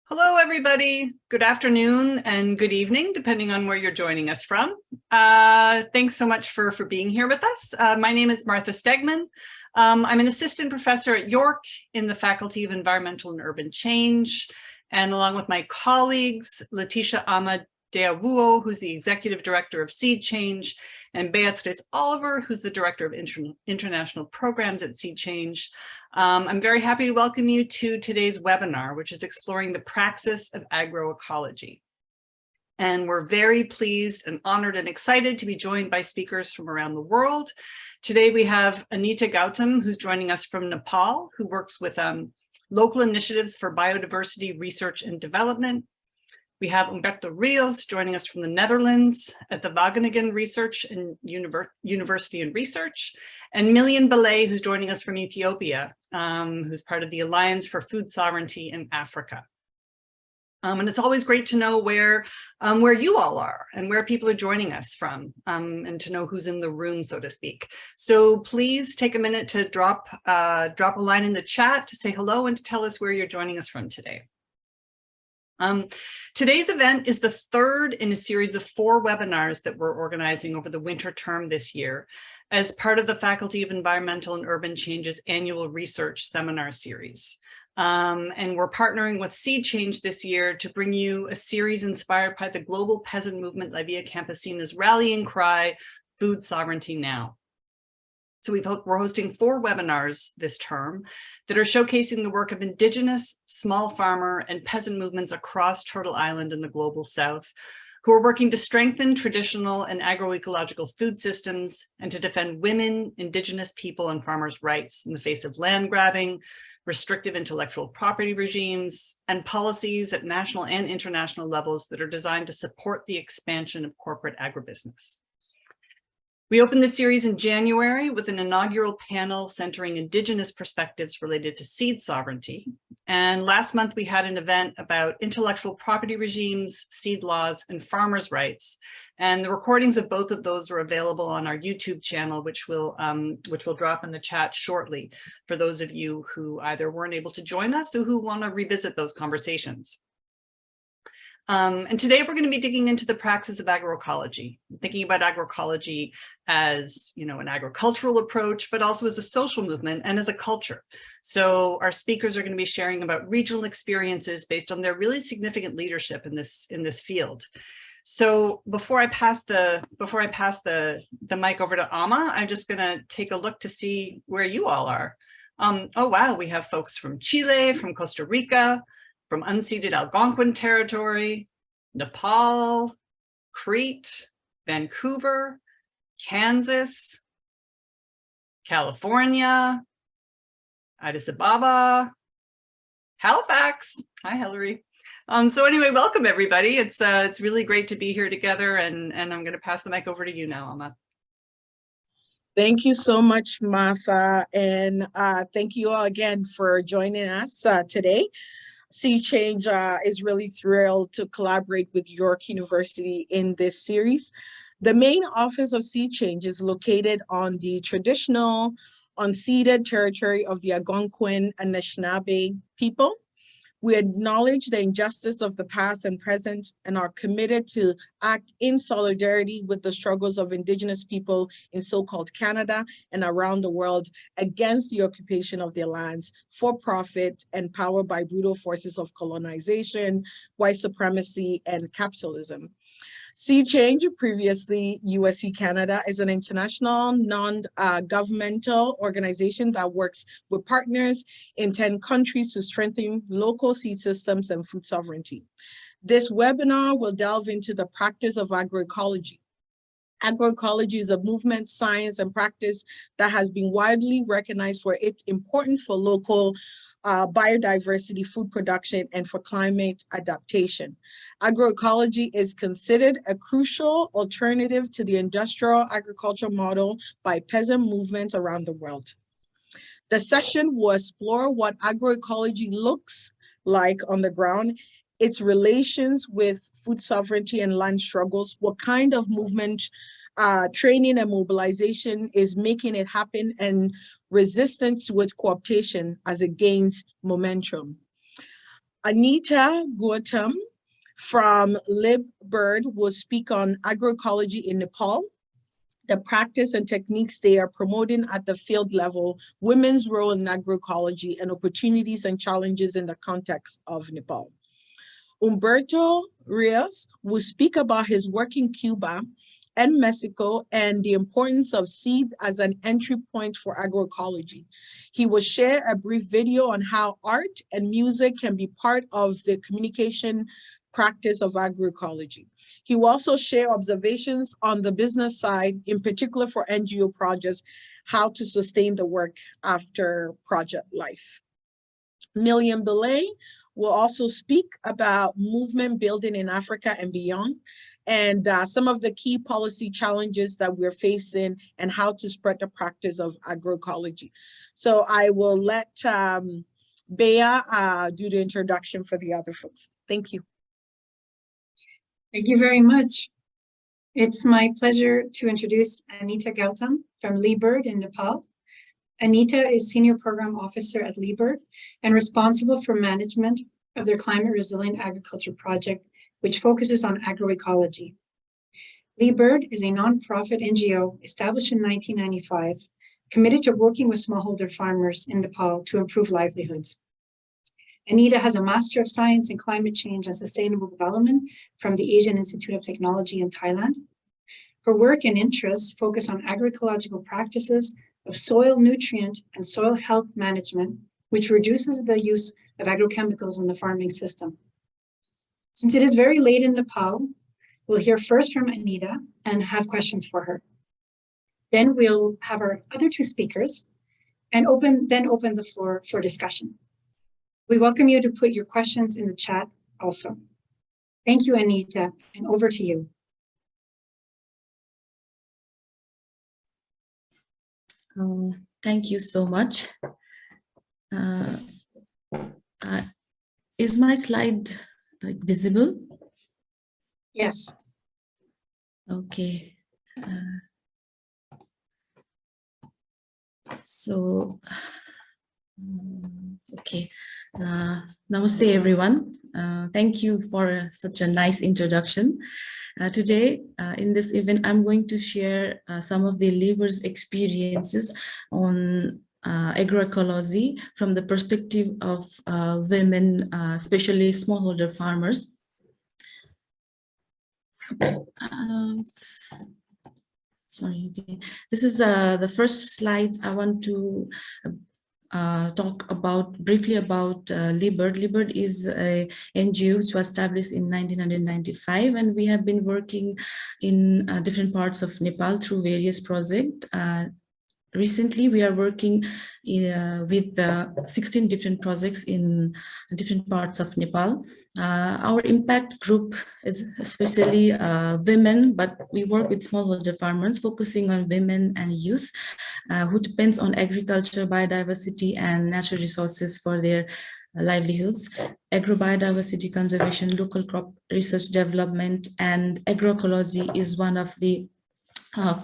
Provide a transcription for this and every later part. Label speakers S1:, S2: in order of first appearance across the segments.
S1: Hello, everybody. Good afternoon and good evening, depending on where you're joining us from. Thanks so much for being here with us. My name is Martha Stegman. I'm an assistant professor at York in the Faculty of Environmental and Urban Change. And along with my colleagues, Letitia Amadeo, who's the executive director of Seed Change, and Beatriz Oliver, who's the director of international programs at Seed Change. I'm very happy to welcome you to today's webinar, which is exploring the praxis of agroecology. And we're very pleased and honored and excited to be joined by speakers from around the world. Today we have Anita Gautam, who's joining us from Nepal, who works with local initiatives for biodiversity research and development. We have Humberto Rios joining us from the Netherlands at the Wagening Research and University and Research, and Milion Beley, who's joining us from Ethiopia, who's part of the Alliance for Food Sovereignty in Africa. And it's always great to know where you all are and where people are joining us from, and to know who's in the room, so to speak. So please take a minute to drop a line in the chat to say hello and to tell us where you're joining us from today. Today's event is the third in a series of 4 webinars that we're organizing over the winter term this year as part of the Faculty of Environmental and Urban Change's annual research seminar series. And we're partnering with Seed Change this year to bring you a series inspired by the global peasant movement La Via Campesina's rallying cry, Food Sovereignty Now. So we're hosting 4 webinars this term that are showcasing the work of indigenous, small farmer, and peasant movements across Turtle Island in the global south, who are working to strengthen traditional and agroecological food systems and to defend women, indigenous people, and farmers' rights in the face of land grabbing, restrictive intellectual property regimes, and policies at national and international levels that are designed to support the expansion of corporate agribusiness. We opened the series in January with an inaugural panel centering indigenous perspectives related to seed sovereignty. And last month we had an event about intellectual property regimes, seed laws, and farmers' rights. And the recordings of both of those are available on our YouTube channel, which we'll drop in the chat shortly for those of you who either weren't able to join us or who want to revisit those conversations. And today we're going to be digging into the praxis of agroecology, thinking about agroecology as, an agricultural approach, but also as a social movement and as a culture. So our speakers are going to be sharing about regional experiences based on their really significant leadership in this field. So before I pass the mic over to Ama, I'm just going to take a look to see where you all are. Oh wow, we have folks from Chile, from Costa Rica, from unceded Algonquin territory, Nepal, Crete, Vancouver, Kansas, California, Addis Ababa, Halifax. Hi, Hillary. So anyway, welcome everybody. It's really great to be here together, and I'm going to pass the mic over to you now, Alma.
S2: Thank you so much, Martha, and thank you all again for joining us today. Seed Change is really thrilled to collaborate with York University in this series. The main office of Seed Change is located on the traditional unceded territory of the Algonquin and Anishinaabe people. We acknowledge the injustice of the past and present and are committed to act in solidarity with the struggles of Indigenous people in so-called Canada and around the world against the occupation of their lands for profit and powered by brutal forces of colonization, white supremacy, and capitalism. Seed Change, previously USC Canada, is an international non-governmental organization that works with partners in 10 countries to strengthen local seed systems and food sovereignty. This webinar will delve into the practice of agroecology. Agroecology is a movement, science, and practice that has been widely recognized for its importance for local biodiversity, food production, and for climate adaptation. Agroecology is considered a crucial alternative to the industrial agriculture model by peasant movements around the world. The session will explore what agroecology looks like on the ground, its relations with food sovereignty and land struggles, what kind of movement training and mobilization is making it happen, and resistance with co-optation as it gains momentum. Anita Gautam from LibBird will speak on agroecology in Nepal, the practice and techniques they are promoting at the field level, women's role in agroecology, and opportunities and challenges in the context of Nepal. Humberto Rios will speak about his work in Cuba and Mexico and the importance of seed as an entry point for agroecology. He will share a brief video on how art and music can be part of the communication practice of agroecology. He will also share observations on the business side, in particular for NGO projects, how to sustain the work after project life. Milion Beley will also speak about movement building in Africa and beyond, and some of the key policy challenges that we're facing and how to spread the practice of agroecology. So I will let Bea do the introduction for the other folks. Thank you.
S3: Thank you very much. It's my pleasure to introduce Anita Gautam from LibBird in Nepal. Anita is Senior Program Officer at LibBird and responsible for management of their climate resilient agriculture project, which focuses on agroecology. LibBird is a nonprofit NGO established in 1995, committed to working with smallholder farmers in Nepal to improve livelihoods. Anita has a Master of Science in Climate Change and Sustainable Development from the Asian Institute of Technology in Thailand. Her work and interests focus on agroecological practices of soil nutrient and soil health management, which reduces the use of agrochemicals in the farming system. Since it is very late in Nepal, we'll hear first from Anita and have questions for her. Then we'll have our other two speakers and open the floor for discussion. We welcome you to put your questions in the chat also. Thank you, Anita, and over to you.
S4: Thank you so much. Is my slide visible?
S3: Yes.
S4: Okay. Okay. Namaste, everyone. Thank you for such a nice introduction. Today, in this event, I'm going to share some of the LibBird's experiences on agroecology from the perspective of women, especially smallholder farmers. Sorry, okay. This is the first slide I want to talk briefly about LibBird. LibBird is a NGO which was established in 1995, and we have been working in different parts of Nepal through various projects. Recently, we are working with 16 different projects in different parts of Nepal. Our impact group is especially women, but we work with smallholder farmers, focusing on women and youth who depends on agriculture, biodiversity, and natural resources for their livelihoods. Agrobiodiversity conservation, local crop research development, and agroecology is one of the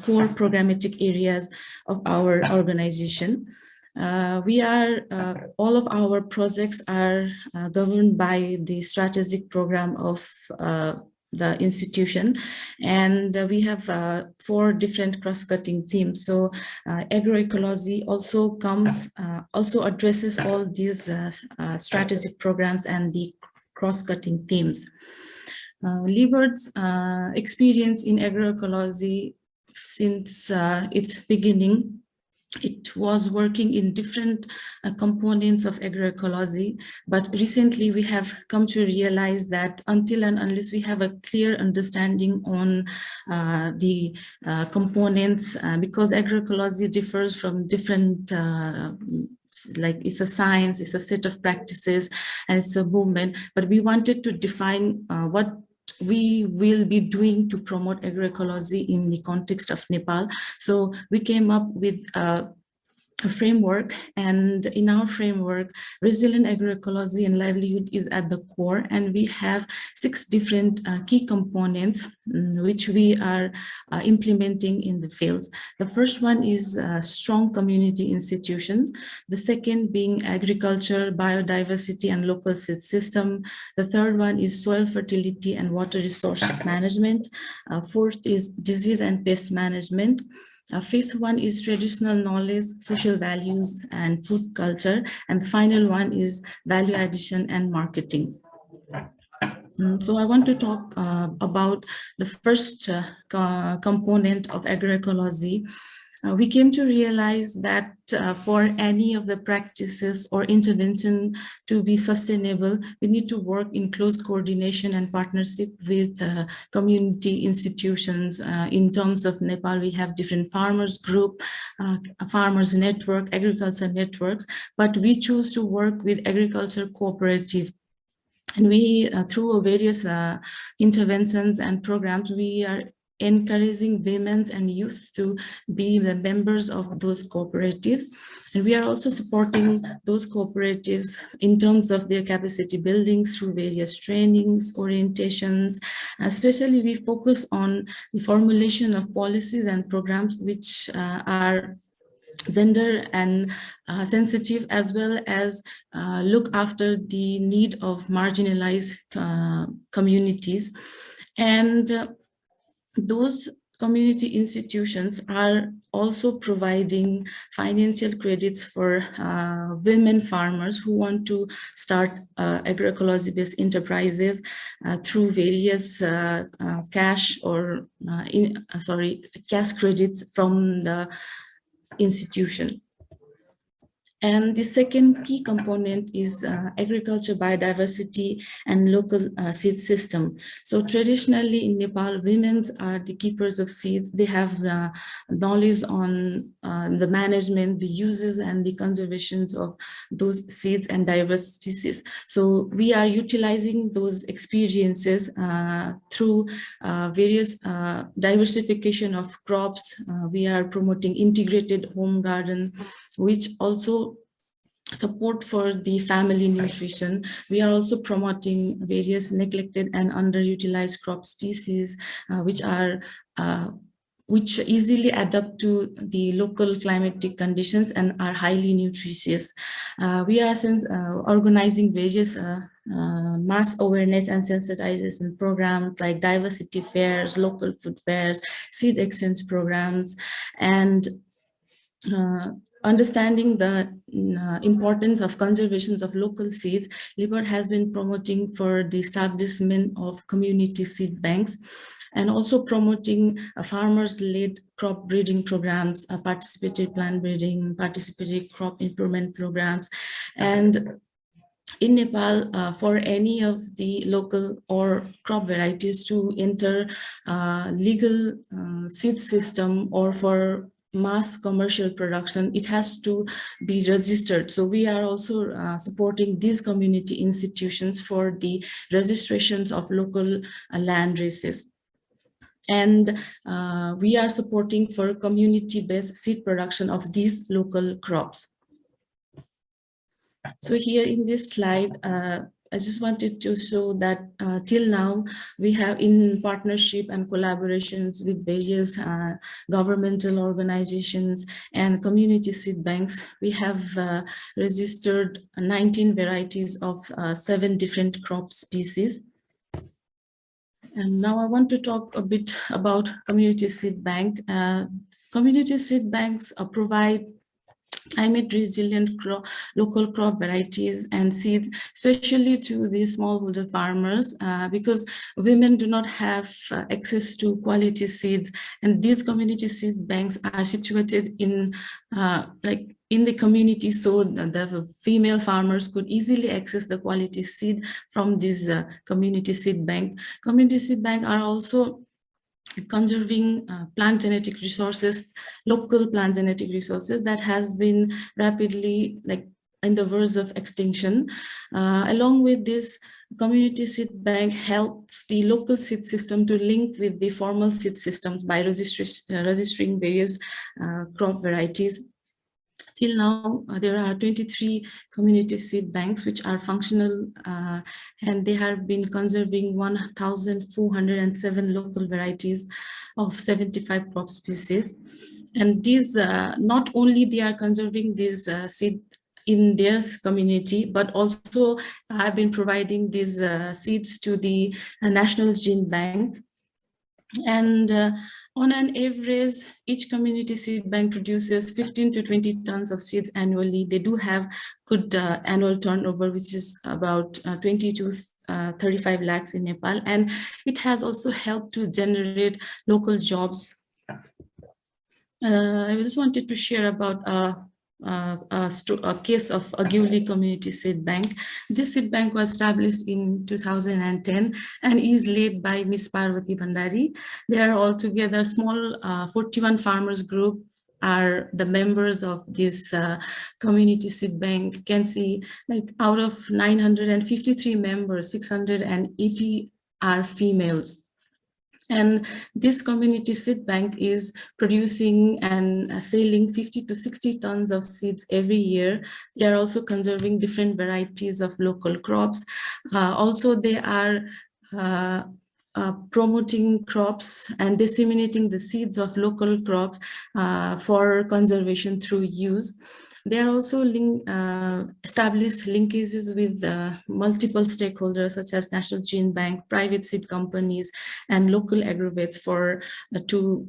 S4: core programmatic areas of our organization. All of our projects are governed by the strategic program of the institution, and we have 4 different cross-cutting themes. So agroecology also addresses all these strategic programs and the cross-cutting themes. LibBird's experience in agroecology since its beginning, it was working in different components of agroecology, but recently we have come to realize that until and unless we have a clear understanding on the components, because agroecology differs from different like it's a science, it's a set of practices, and it's a movement, but we wanted to define what we will be doing to promote agroecology in the context of Nepal. So we came up with framework, and in our framework, resilient agroecology and livelihood is at the core, and we have 6 different key components which we are implementing in the fields. The first one is strong community institutions, the second being agriculture, biodiversity and local seed system, the third one is soil fertility and water resource management, fourth is disease and pest management, fifth one is traditional knowledge, social values, and food culture. And the final one is value addition and marketing. So I want to talk about the first component of agroecology. We came to realize that for any of the practices or intervention to be sustainable, we need to work in close coordination and partnership with community institutions. In terms of Nepal, we have different farmers group, farmers network, agriculture networks, but we choose to work with agriculture cooperative. And we, through various interventions and programs, we are encouraging women and youth to be the members of those cooperatives. And we are also supporting those cooperatives in terms of their capacity building through various trainings, orientations. Especially we focus on the formulation of policies and programs which are gender and sensitive, as well as look after the need of marginalized communities. And those community institutions are also providing financial credits for women farmers who want to start agroecology-based enterprises through various cash or cash credits from the institution. And the second key component is agriculture, biodiversity, and local seed system. So traditionally in Nepal, women are the keepers of seeds. They have knowledge on the management, the uses, and the conservations of those seeds and diverse species. So we are utilizing those experiences through various diversification of crops. We are promoting integrated home garden, which also support for the family nutrition. We are also promoting various neglected and underutilized crop species, which easily adapt to the local climatic conditions and are highly nutritious. We are organizing various mass awareness and sensitization programs like diversity fairs, local food fairs, seed exchange programs, and understanding the importance of conservation of local seeds. LIBER has been promoting for the establishment of community seed banks, and also promoting farmers-led crop breeding programs, participated plant breeding, participated crop improvement programs. And in Nepal, for any of the local or crop varieties to enter legal seed system or for mass commercial production, it has to be registered. So we are also supporting these community institutions for the registrations of local land races. And we are supporting for community-based seed production of these local crops. So here in this slide, I just wanted to show that till now, we have in partnership and collaborations with various governmental organizations and community seed banks, we have registered 19 varieties of 7 different crop species. And now I want to talk a bit about community seed bank. Community seed banks provide climate resilient local crop varieties and seeds, especially to the smallholder farmers, because women do not have access to quality seeds, and these community seed banks are situated in in the community, so the female farmers could easily access the quality seed from this community seed bank. Community seed bank are also conserving plant genetic resources, local plant genetic resources that has been rapidly in the verge of extinction. Along with this, community seed bank helps the local seed system to link with the formal seed systems by registering various crop varieties. Till now, there are 23 community seed banks which are functional, and they have been conserving 1,407 local varieties of 75 crop species. And these, not only they are conserving these seed in their community, but also have been providing these seeds to the National Gene Bank. And on an average, each community seed bank produces 15 to 20 tons of seeds annually. They do have good annual turnover, which is about 20 to 35 lakhs in Nepal. And it has also helped to generate local jobs. I just wanted to share about a case of Agroecology Community Seed Bank. This seed bank was established in 2010 and is led by Ms. Parvati Bhandari. They are altogether small 41 farmers group are the members of this community seed bank. You can see, like, out of 953 members, 680 are females. And this community seed bank is producing and selling 50 to 60 tons of seeds every year. They are also conserving different varieties of local crops. Also, they are promoting crops and disseminating the seeds of local crops for conservation through use. They are also established linkages with multiple stakeholders such as National Gene Bank, private seed companies, and local agrovets for to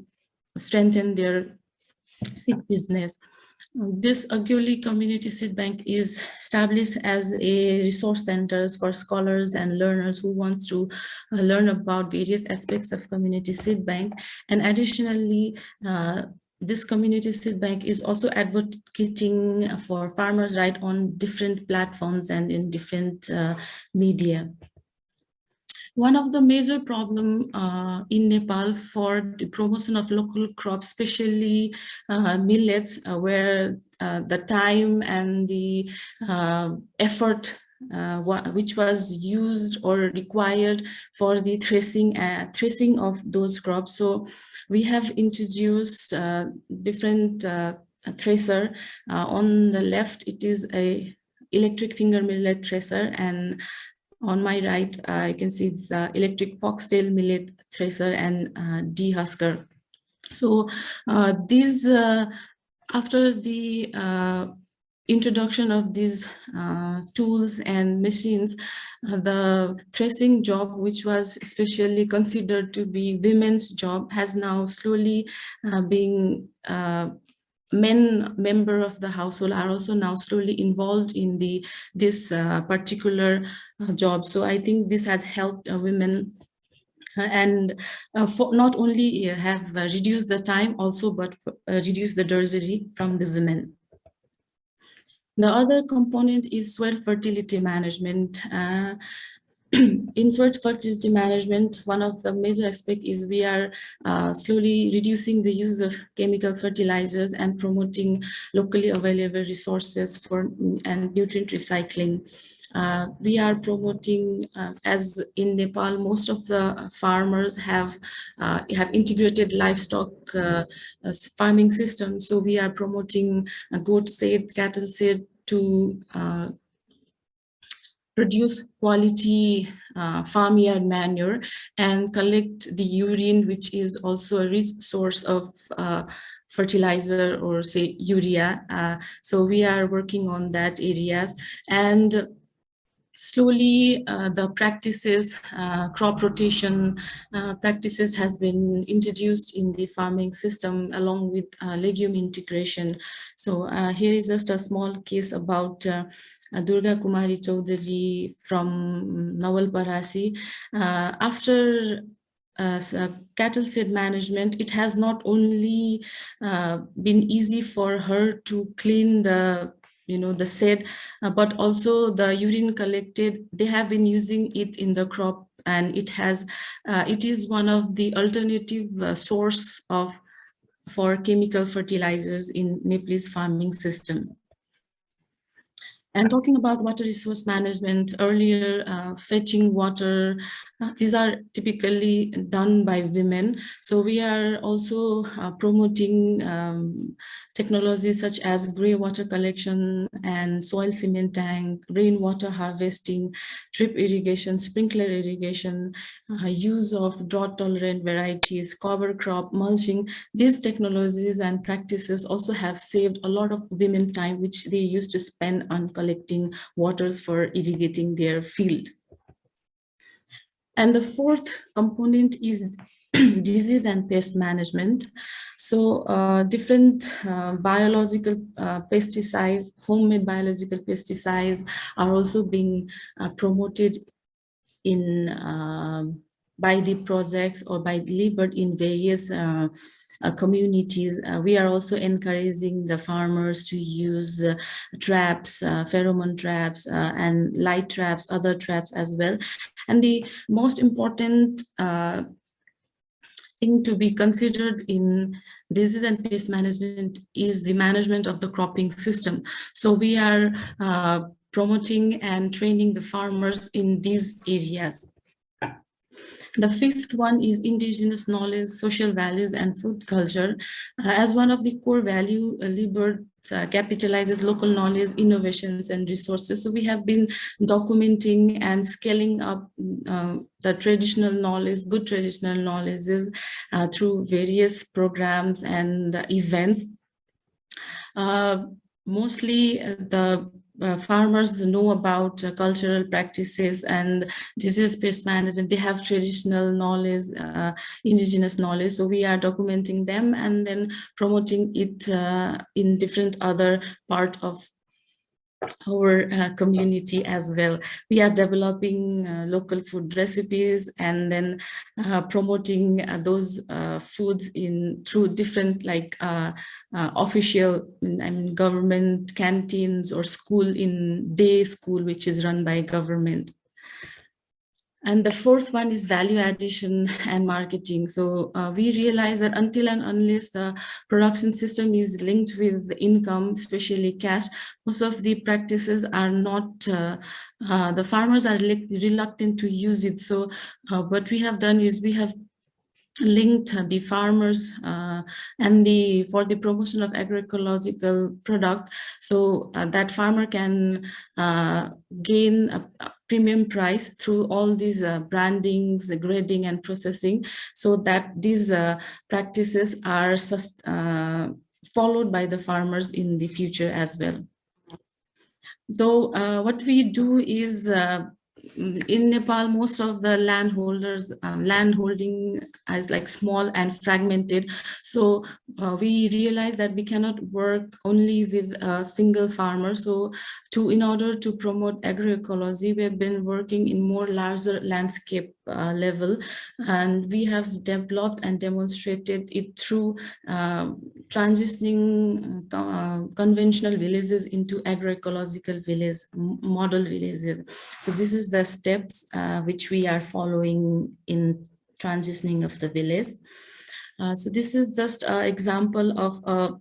S4: strengthen their seed business. This Agroecology Community Seed Bank is established as a resource center for scholars and learners who want to learn about various aspects of community seed bank. And additionally, this community seed bank is also advocating for farmers' right on different platforms and in different media. One of the major problems in Nepal for the promotion of local crops, especially millets, where the time and the effort which was used or required for the threshing of those crops. So we have introduced different thresher. On the left, it is a electric finger millet thresher, and on my right, you can see it's electric foxtail millet thresher and dehusker. So these, after the introduction of these tools and machines, the threshing job, which was especially considered to be women's job, has now slowly being men member of the household are also now slowly involved in this particular job. So I think this has helped women and for not only have reduced the time also, but reduce the drudgery from the women. The other component is soil fertility management. In soil fertility management, one of the major aspects is we are slowly reducing the use of chemical fertilizers and promoting locally available resources for and nutrient recycling. We are promoting, as in Nepal, most of the farmers have integrated livestock farming systems. So we are promoting goat seed, cattle seed to produce quality farmyard manure and collect the urine, which is also a rich source of fertilizer or say urea. So we are working on that areas, and slowly the practices, crop rotation practices has been introduced in the farming system along with legume integration. So here is just a small case about Durga Kumari Chaudhary from Nawalparasi. After cattle seed management, it has not only been easy for her to clean the seed, but also the urine collected, they have been using it in the crop, and it is one of the alternative source for chemical fertilizers in Nepalese farming system. And talking about water resource management, earlier fetching water these are typically done by women. So we are also promoting technologies such as grey water collection and soil cement tank, rainwater harvesting, drip irrigation, sprinkler irrigation, use of drought-tolerant varieties, cover crop, mulching. These technologies and practices also have saved a lot of women time, which they used to spend on collecting waters for irrigating their field. And the fourth component is disease and pest management. So different biological pesticides, homemade biological pesticides are also being promoted in by the projects or by LEBIRD in various communities. We are also encouraging the farmers to use traps, pheromone traps, and light traps, other traps as well. And the most important thing to be considered in disease and pest management is the management of the cropping system. So we are promoting and training the farmers in these areas. The fifth one is indigenous knowledge, social values, and food culture. As one of the core value, LEBIRD capitalizes local knowledge, innovations, and resources. So we have been documenting and scaling up the traditional knowledge, good traditional knowledges through various programs and events. Mostly the farmers know about cultural practices and disease pest management. They have traditional knowledge, indigenous knowledge. So we are documenting them and then promoting it in different other part of our community as well. We are developing local food recipes and then promoting those foods in through different like official, government canteens or school in day school, which is run by government. And the fourth one is value addition and marketing. So we realize that until and unless the production system is linked with the income, especially cash, most of the practices are not, the farmers are reluctant to use it. So what we have done is we have linked the farmers and for the promotion of agroecological product, so that farmer can gain a premium price through all these brandings, grading, and processing, so that these practices are followed by the farmers in the future as well. So what we do is in Nepal, most of the landholders, landholding is like small and fragmented. So we realize that we cannot work only with a single farmer. So in order to promote agroecology, we have been working in more larger landscape level, and we have developed and demonstrated it through transitioning conventional villages into agroecological village, model villages. So this is the steps which we are following in transitioning of the village. So this is just an example of a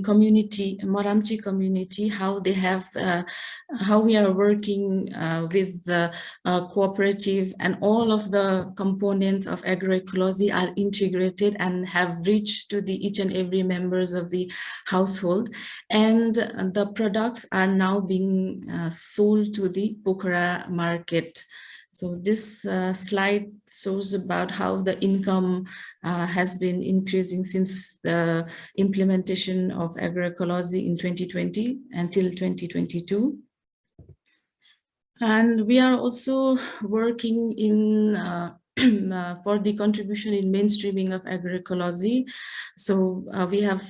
S4: community, Moramchi community, how they have, how we are working with the cooperative, and all of the components of agroecology are integrated and have reached to each and every members of the household, and the products are now being sold to the Pokhara market. So this slide shows about how the income has been increasing since the implementation of agroecology in 2020 until 2022. And we are also working in for the contribution in mainstreaming of agroecology. So we have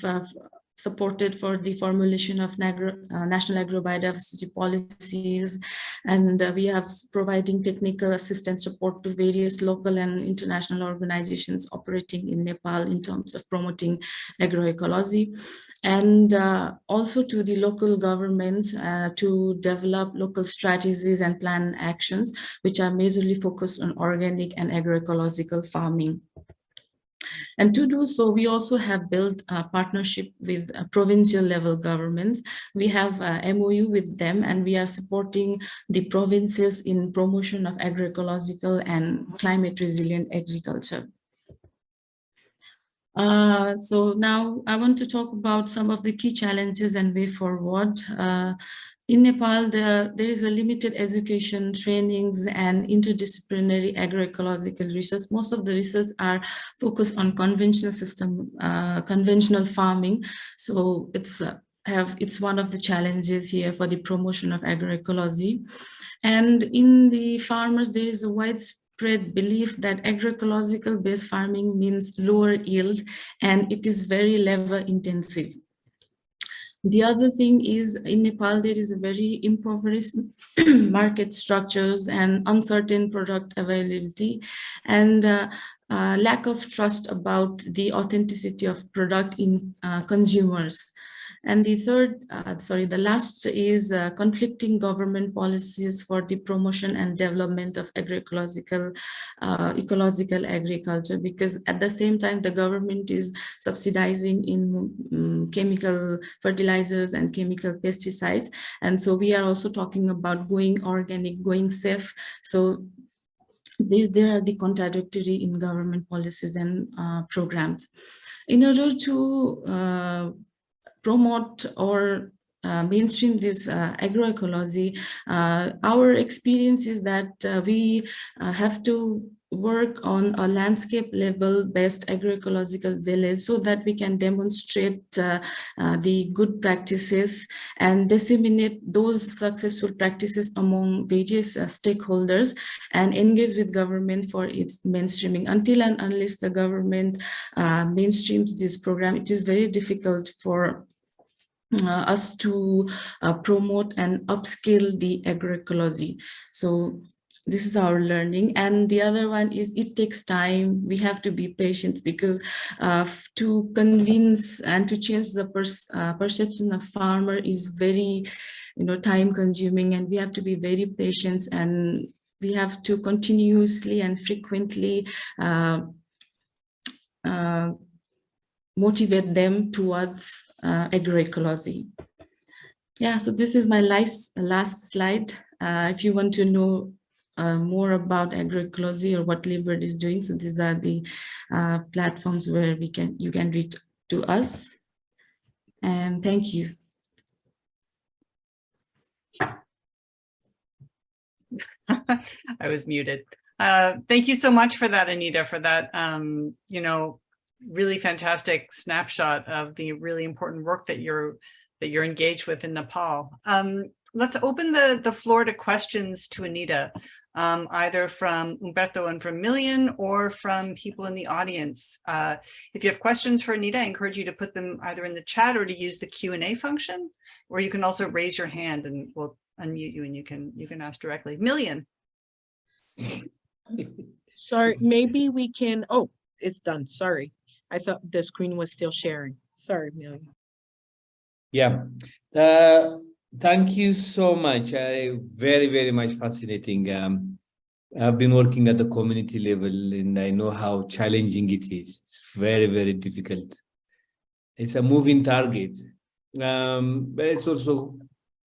S4: supported for the formulation of national agrobiodiversity policies, and we have providing technical assistance support to various local and international organizations operating in Nepal in terms of promoting agroecology, and also to the local governments to develop local strategies and plan actions which are majorly focused on organic and agroecological farming. And to do so, we also have built a partnership with provincial level governments. We have a MOU with them, and we are supporting the provinces in promotion of agroecological and climate resilient agriculture. So now I want to talk about some of the key challenges and way forward. In Nepal, there is a limited education, trainings, and interdisciplinary agroecological research. Most of the research are focused on conventional system, conventional farming. So it's one of the challenges here for the promotion of agroecology. And in the farmers, there is a widespread belief that agroecological based farming means lower yield, and it is very labor intensive. The other thing is, in Nepal, there is a very impoverished market structures and uncertain product availability, and lack of trust about the authenticity of product in consumers. And the the last is conflicting government policies for the promotion and development of ecological agriculture, because at the same time the government is subsidizing in chemical fertilizers and chemical pesticides. And so we are also talking about going organic, going safe. So there are the contradictory in government policies and programs. In order to promote or mainstream this agroecology, our experience is that we have to work on a landscape level based agroecological village, so that we can demonstrate the good practices and disseminate those successful practices among various stakeholders, and engage with government for its mainstreaming. Until and unless the government mainstreams this program, it is very difficult for us to promote and upscale the agroecology. So this is our learning. And the other one is, it takes time. We have to be patient, because to convince and to change the perception of farmer is very, time consuming, and we have to be very patient, and we have to continuously and frequently motivate them towards agroecology. Yeah, so this is my last slide. If you want to know more about agroecology or what LeBird is doing, so these are the platforms where you can reach to us. And thank you.
S1: I was muted. Thank you so much for that, Anita, for that, really fantastic snapshot of the really important work that you're engaged with in Nepal. Let's open the floor to questions to Anita, either from Humberto and from Milion, or from people in the audience. If you have questions for Anita, I encourage you to put them either in the chat or to use the Q&A function, or you can also raise your hand and we'll unmute you and you can ask directly. Milion.
S2: Sorry, maybe we can, oh, it's done, sorry. I thought the screen was still sharing. Sorry, Milion.
S5: Yeah, thank you so much. Very, very much fascinating. I've been working at the community level, and I know how challenging it is. It's very, very difficult. It's a moving target, but it's also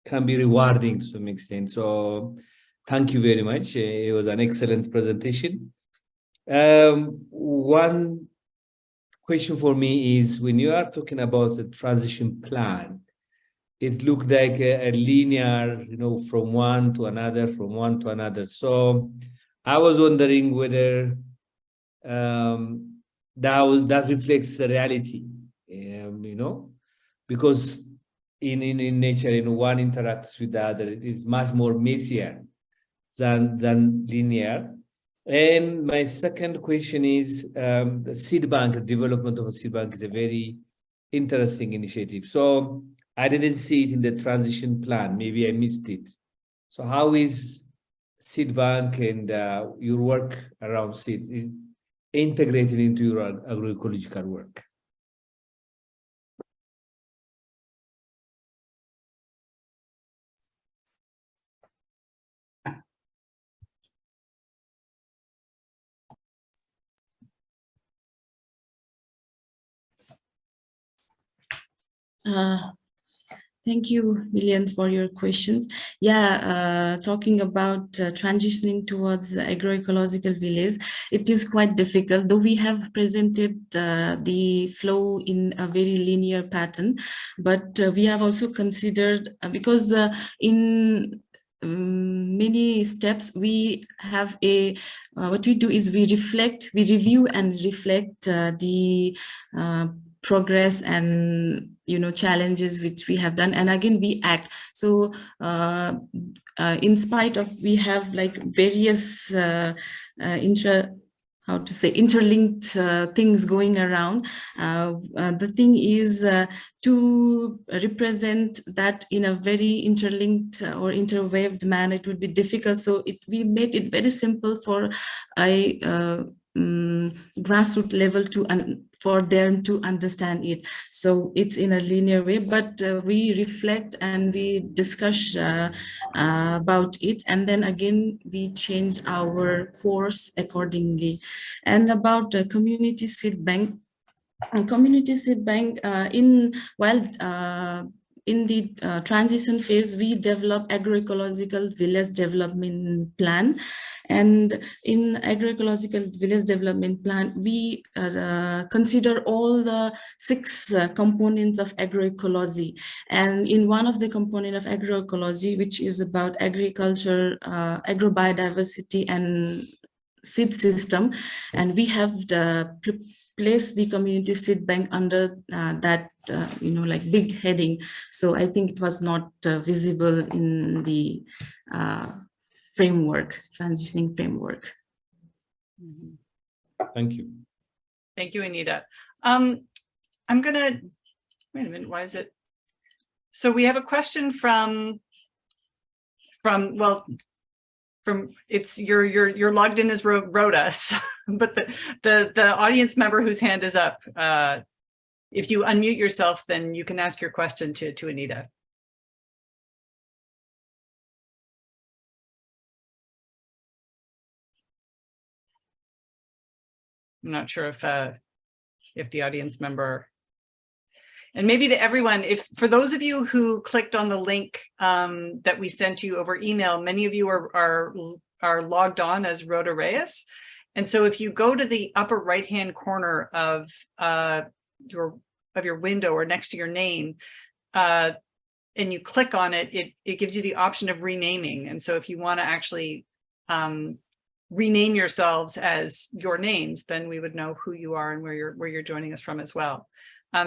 S5: can be rewarding to some extent. So thank you very much. It was an excellent presentation. One question for me is, when you are talking about a transition plan, it looked like a linear, from one to another, from one to another. So I was wondering whether that reflects the reality, because in nature, one interacts with the other. It is much more messier than linear. And my second question is, the seed bank, the development of a seed bank is a very interesting initiative. So I didn't see it in the transition plan. Maybe I missed it. So how is seed bank and your work around seed integrated into your agroecological work?
S4: Thank you, Milion, for your questions. Yeah, talking about transitioning towards the agroecological village, it is quite difficult, though we have presented the flow in a very linear pattern, but we have also considered, because in many steps we have a what we do is we review and reflect the progress and challenges which we have done, and again we act. So in spite of we have like various interlinked things going around, the thing is to represent that in a very interlinked or interweaved manner, it would be difficult. So we made it very simple for a grassroots level for them to understand it. So it's in a linear way, but we reflect and we discuss about it, and then again we change our course accordingly. And about the community seed bank, in the transition phase, we develop agroecological village development plan. And in agroecological village development plan, we consider all the 6 components of agroecology. And in one of the components of agroecology, which is about agriculture, agrobiodiversity and seed system, and we have place the community seed bank under that like big heading. So I think it was not visible in the transitioning framework.
S5: Thank you.
S1: Thank you, Anita. I'm gonna, wait a minute, why is it? So we have a question from it's you're logged in as Rhoda, so, but the audience member whose hand is up, if you unmute yourself, then you can ask your question to Anita. I'm not sure if the audience member, and maybe to everyone, if for those of you who clicked on the link that we sent you over email, many of you are logged on as Rhoda Rios. And so if you go to the upper right-hand corner of your window or next to your name, and you click on it, it gives you the option of renaming. And so if you want to actually rename yourselves as your names, then we would know who you are and where you're joining us from as well.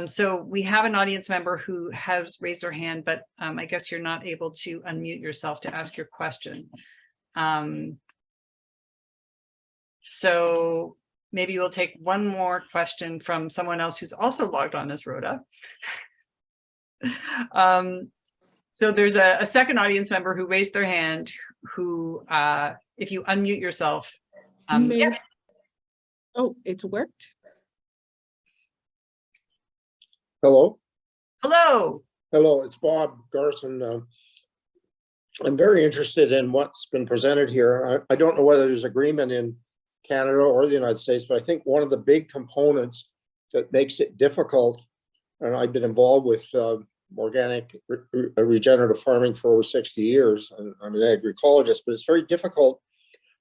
S1: So we have an audience member who has raised their hand, but I guess you're not able to unmute yourself to ask your question. So maybe we'll take one more question from someone else who's also logged on as Rhoda. So there's a second audience member who raised their hand, who, if you unmute yourself. Yeah.
S2: Oh, it's worked.
S6: Hello.
S1: Hello.
S6: Hello, it's Bob Garson. I'm very interested in what's been presented here. I don't know whether there's agreement in Canada or the United States, but I think one of the big components that makes it difficult, and I've been involved with organic regenerative farming for over 60 years, and I'm an agroecologist, but it's very difficult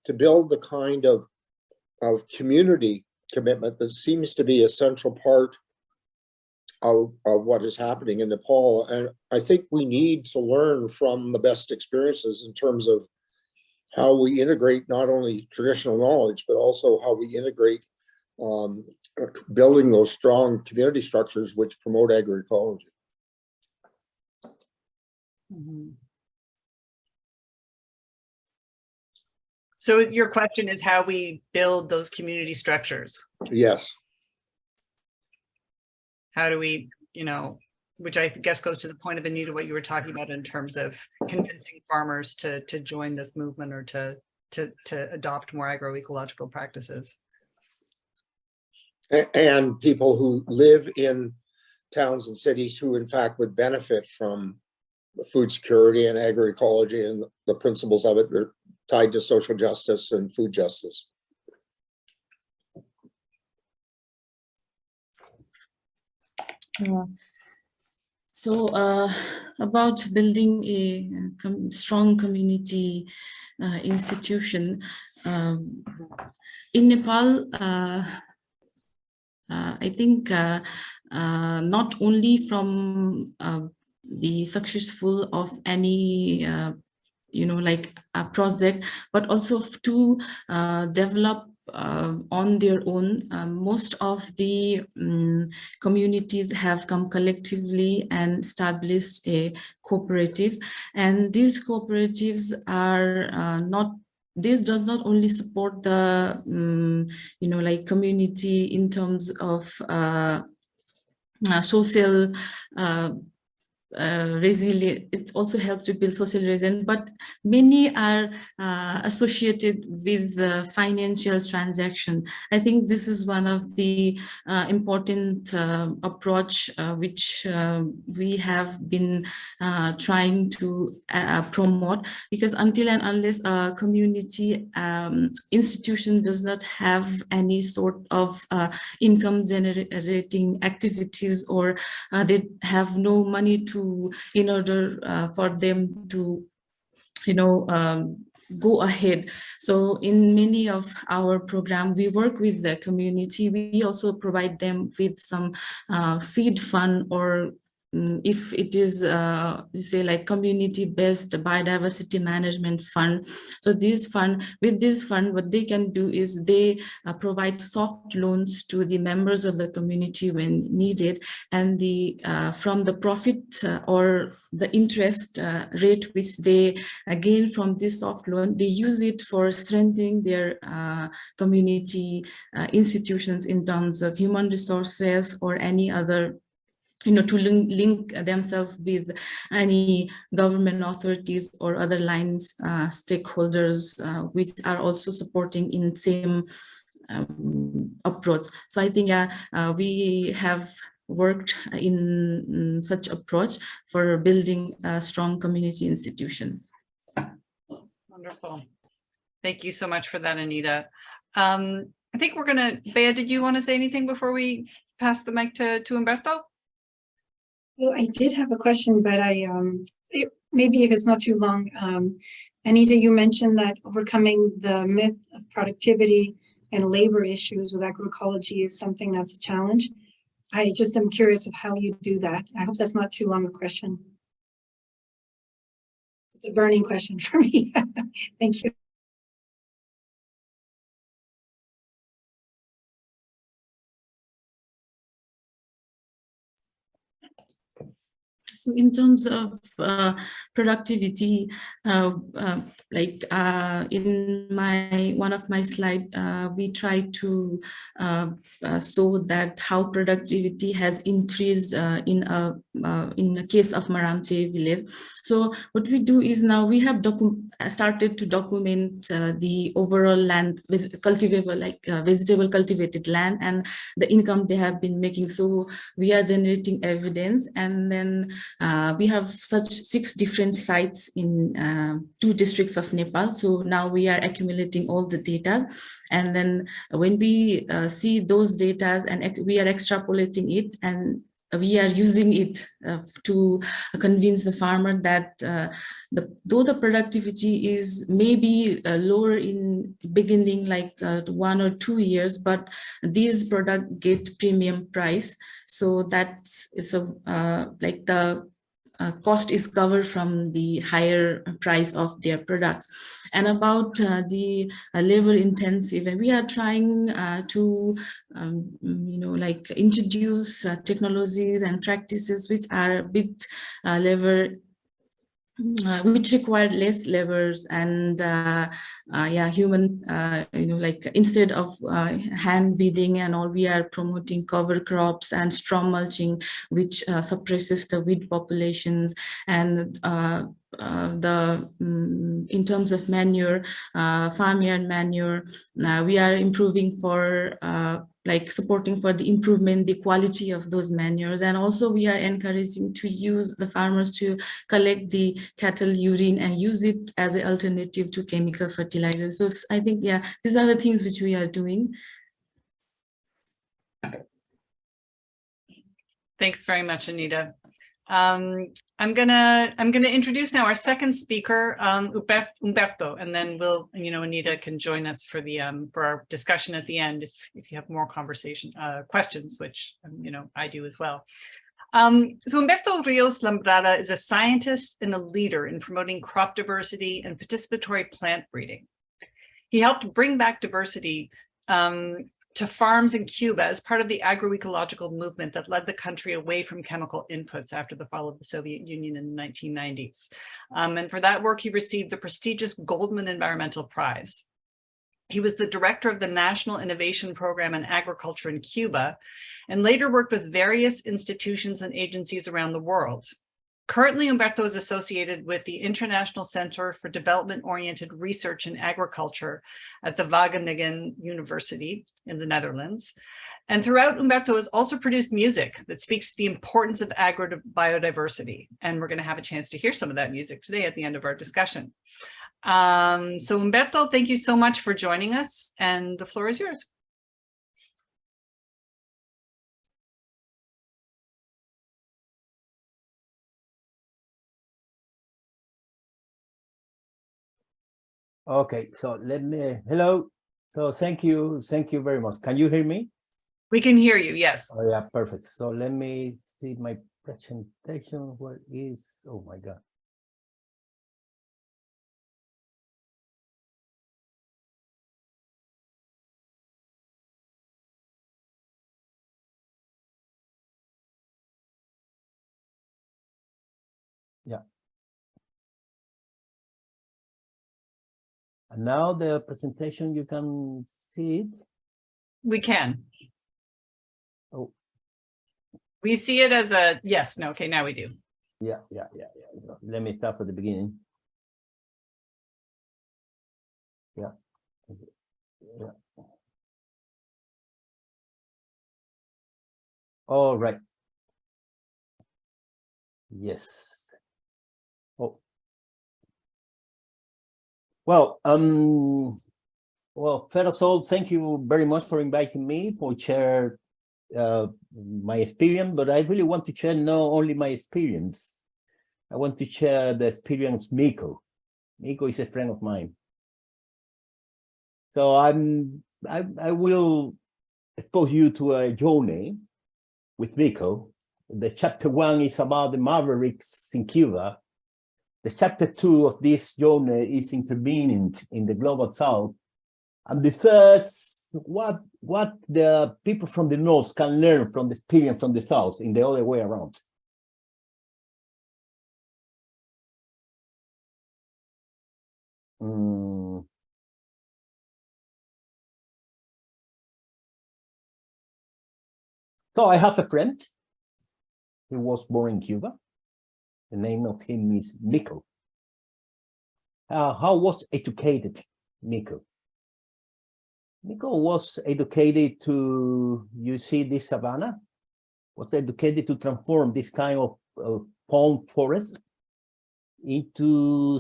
S6: to build the kind of community commitment that seems to be a central part of what is happening in Nepal. And I think we need to learn from the best experiences in terms of how we integrate not only traditional knowledge, but also how we integrate building those strong community structures which promote agroecology.
S1: Mm-hmm. So your question is how we build those community structures?
S6: Yes.
S1: How do we, which I guess goes to the point of, Anita, what you were talking about in terms of convincing farmers to join this movement or to adopt more agroecological practices.
S6: And people who live in towns and cities who in fact would benefit from food security and agroecology, and the principles of it are tied to social justice and food justice.
S4: So about building a strong community institution, in Nepal, I think not only from the successful of any like a project, but also to develop on their own. Most of the communities have come collectively and established a cooperative, and these cooperatives are this does not only support the like community in terms of social resilient. It also helps to build social resilience, but many are associated with financial transaction. I think this is one of the important approach which we have been trying to promote, because until and unless a community institution does not have any sort of income generating activities, or they have no money in order for them to go ahead. So in many of our programs, we work with the community. We also provide them with some seed fund, or if it is you say like community-based biodiversity management fund. So with this fund, what they can do is they provide soft loans to the members of the community when needed, and the from the profit or the interest rate which they gain from this soft loan, they use it for strengthening their community institutions in terms of human resources or any other, to link themselves with any government authorities or other lines stakeholders which are also supporting in same approach. So I think we have worked in such approach for building a strong community institution.
S1: Wonderful. Thank you so much for that, Anita. I think we're gonna, Bea, did you want to say anything before we pass the mic to Humberto?
S3: Well, I did have a question, but maybe if it's not too long. Anita, you mentioned that overcoming the myth of productivity and labor issues with agroecology is something that's a challenge. I just am curious of how you do that. I hope that's not too long a question. It's a burning question for me. Thank you.
S4: So in terms of productivity, like in one of my slides, we try to show that how productivity has increased in the case of Maramche village. So what we do is now we have started to document the overall land cultivable, like vegetable cultivated land, and the income they have been making. So we are generating evidence, and then we have such 6 different sites in 2 districts of Nepal. So now we are accumulating all the data, and then when we see those data and we are extrapolating it, and we are using it to convince the farmer that though the productivity is maybe lower in beginning, like 1 or 2 years, but these products get premium price. So that's like the cost is covered from the higher price of their products. And about the labor intensive, and we are trying to like introduce technologies and practices which are a bit labor which require less levers and human, like instead of hand weeding and all, we are promoting cover crops and straw mulching, which suppresses the weed populations. And in terms of manure, farmyard manure, we are improving for like supporting for the improvement, the quality of those manures. And also we are encouraging to use the farmers to collect the cattle urine and use it as an alternative to chemical fertilizer. So I think, these are the things which we are doing.
S1: Thanks very much, Anita. I'm gonna introduce now our second speaker, Humberto, and then we'll, Anita can join us for the for our discussion at the end if you have more questions, which I do as well. So Humberto Rios Lambrada is a scientist and a leader in promoting crop diversity and participatory plant breeding. He helped bring back diversity to farms in Cuba as part of the agroecological movement that led the country away from chemical inputs after the fall of the Soviet Union in the 1990s. And for that work, he received the prestigious Goldman Environmental Prize. He was the director of the National Innovation Program in Agriculture in Cuba, and later worked with various institutions and agencies around the world. Currently, Humberto is associated with the International Center for Development-Oriented Research in Agriculture at the Wagening University in the Netherlands. And throughout, Humberto has also produced music that speaks to the importance of biodiversity. And we're going to have a chance to hear some of that music today at the end of our discussion. So Humberto, thank you so much for joining us, and the floor is yours.
S7: Okay, so hello. So thank you very much. Can you hear me?
S1: We can hear you, yes.
S7: Oh yeah, perfect. So let me see my presentation. Where is, oh my God. Yeah. And now the presentation, you can see it?
S1: We can.
S7: Oh.
S1: We see it as a yes, no, okay, now we do.
S7: Yeah. Let me start from the beginning. Yeah. All right. Yes. Oh. Well, first of all, thank you very much for inviting me for share my experience, but I really want to share not only my experience. I want to share the experience of Miko. Miko is a friend of mine. So I will expose you to a journey with Miko. The chapter 1 is about the mavericks in Cuba. The chapter 2 of this journey is intervening in the global south. And the third, what the people from the north can learn from the experience from the south in the other way around. So I have a friend. He was born in Cuba. The name of him is Miko. How was educated Miko? Miko was educated to, you see this savanna, was educated to transform this kind of palm forest into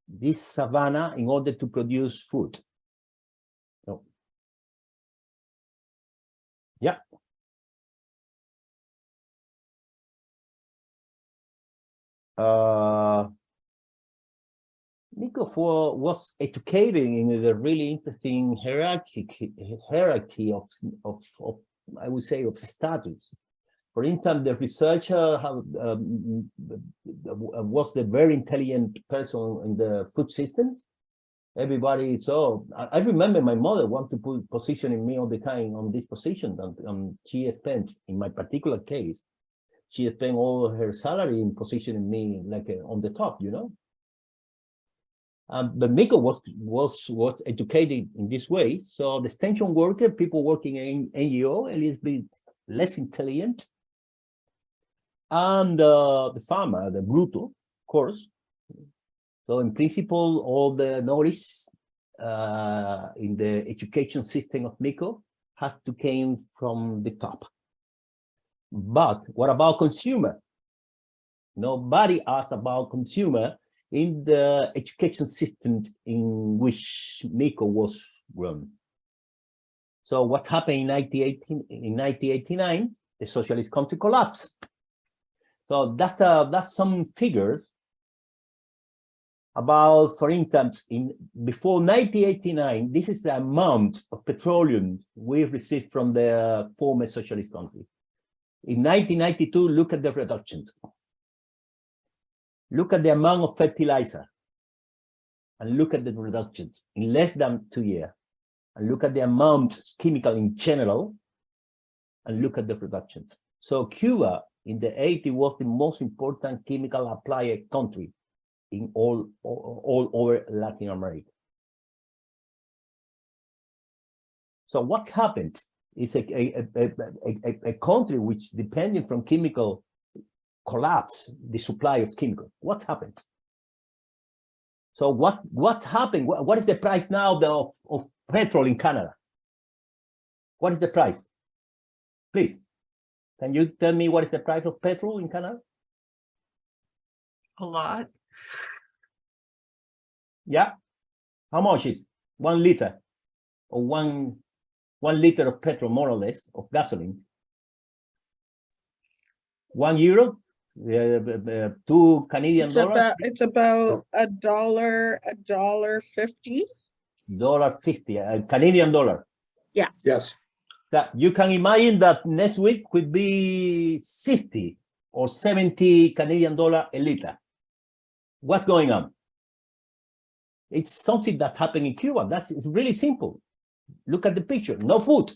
S7: this savanna in order to produce food. So, yeah. Miko was educated in a really interesting hierarchy of I would say of status. For instance, the researcher was the very intelligent person in the food systems. Everybody, so I remember my mother wanted to positioning me all the time on this position, and she spent, in my particular case, she spent all her salary in positioning me like on the top, you know. But Miko was educated in this way. So the extension worker, people working in NGO, a little bit less intelligent. And the farmer, the bruto, of course. So in principle, all the knowledge in the education system of Miko had to came from the top. But what about consumer? Nobody asked about consumer in the education system in which Miko was run. So what happened in 1989? The socialist country collapsed. So that's some figures about, for instance, before 1989, this is the amount of petroleum we've received from the former socialist country. In 1992, look at the reductions. Look at the amount of fertilizer and look at the reductions in less than 2 years. And look at the amount of chemical in general and look at the reductions. So Cuba in the 80s was the most important chemical applier country in all over Latin America. So what happened is a country which depended from chemical collapse the supply of chemical. What happened? So what happened? What is the price now of petrol in Canada? What is the price? Please, can you tell me what is the price of petrol in Canada?
S1: A lot.
S7: Yeah. How much is 1 liter or one liter of petrol, more or less, of gasoline? €1? 2 Canadian dollars?
S2: It's about $1.50.
S7: $1.50, Canadian dollar.
S6: Yes.
S7: That you can imagine that next week could be 60 or 70 Canadian dollar a liter. What's going on? It's something that happened in Cuba. It's really simple. Look at the picture. No food.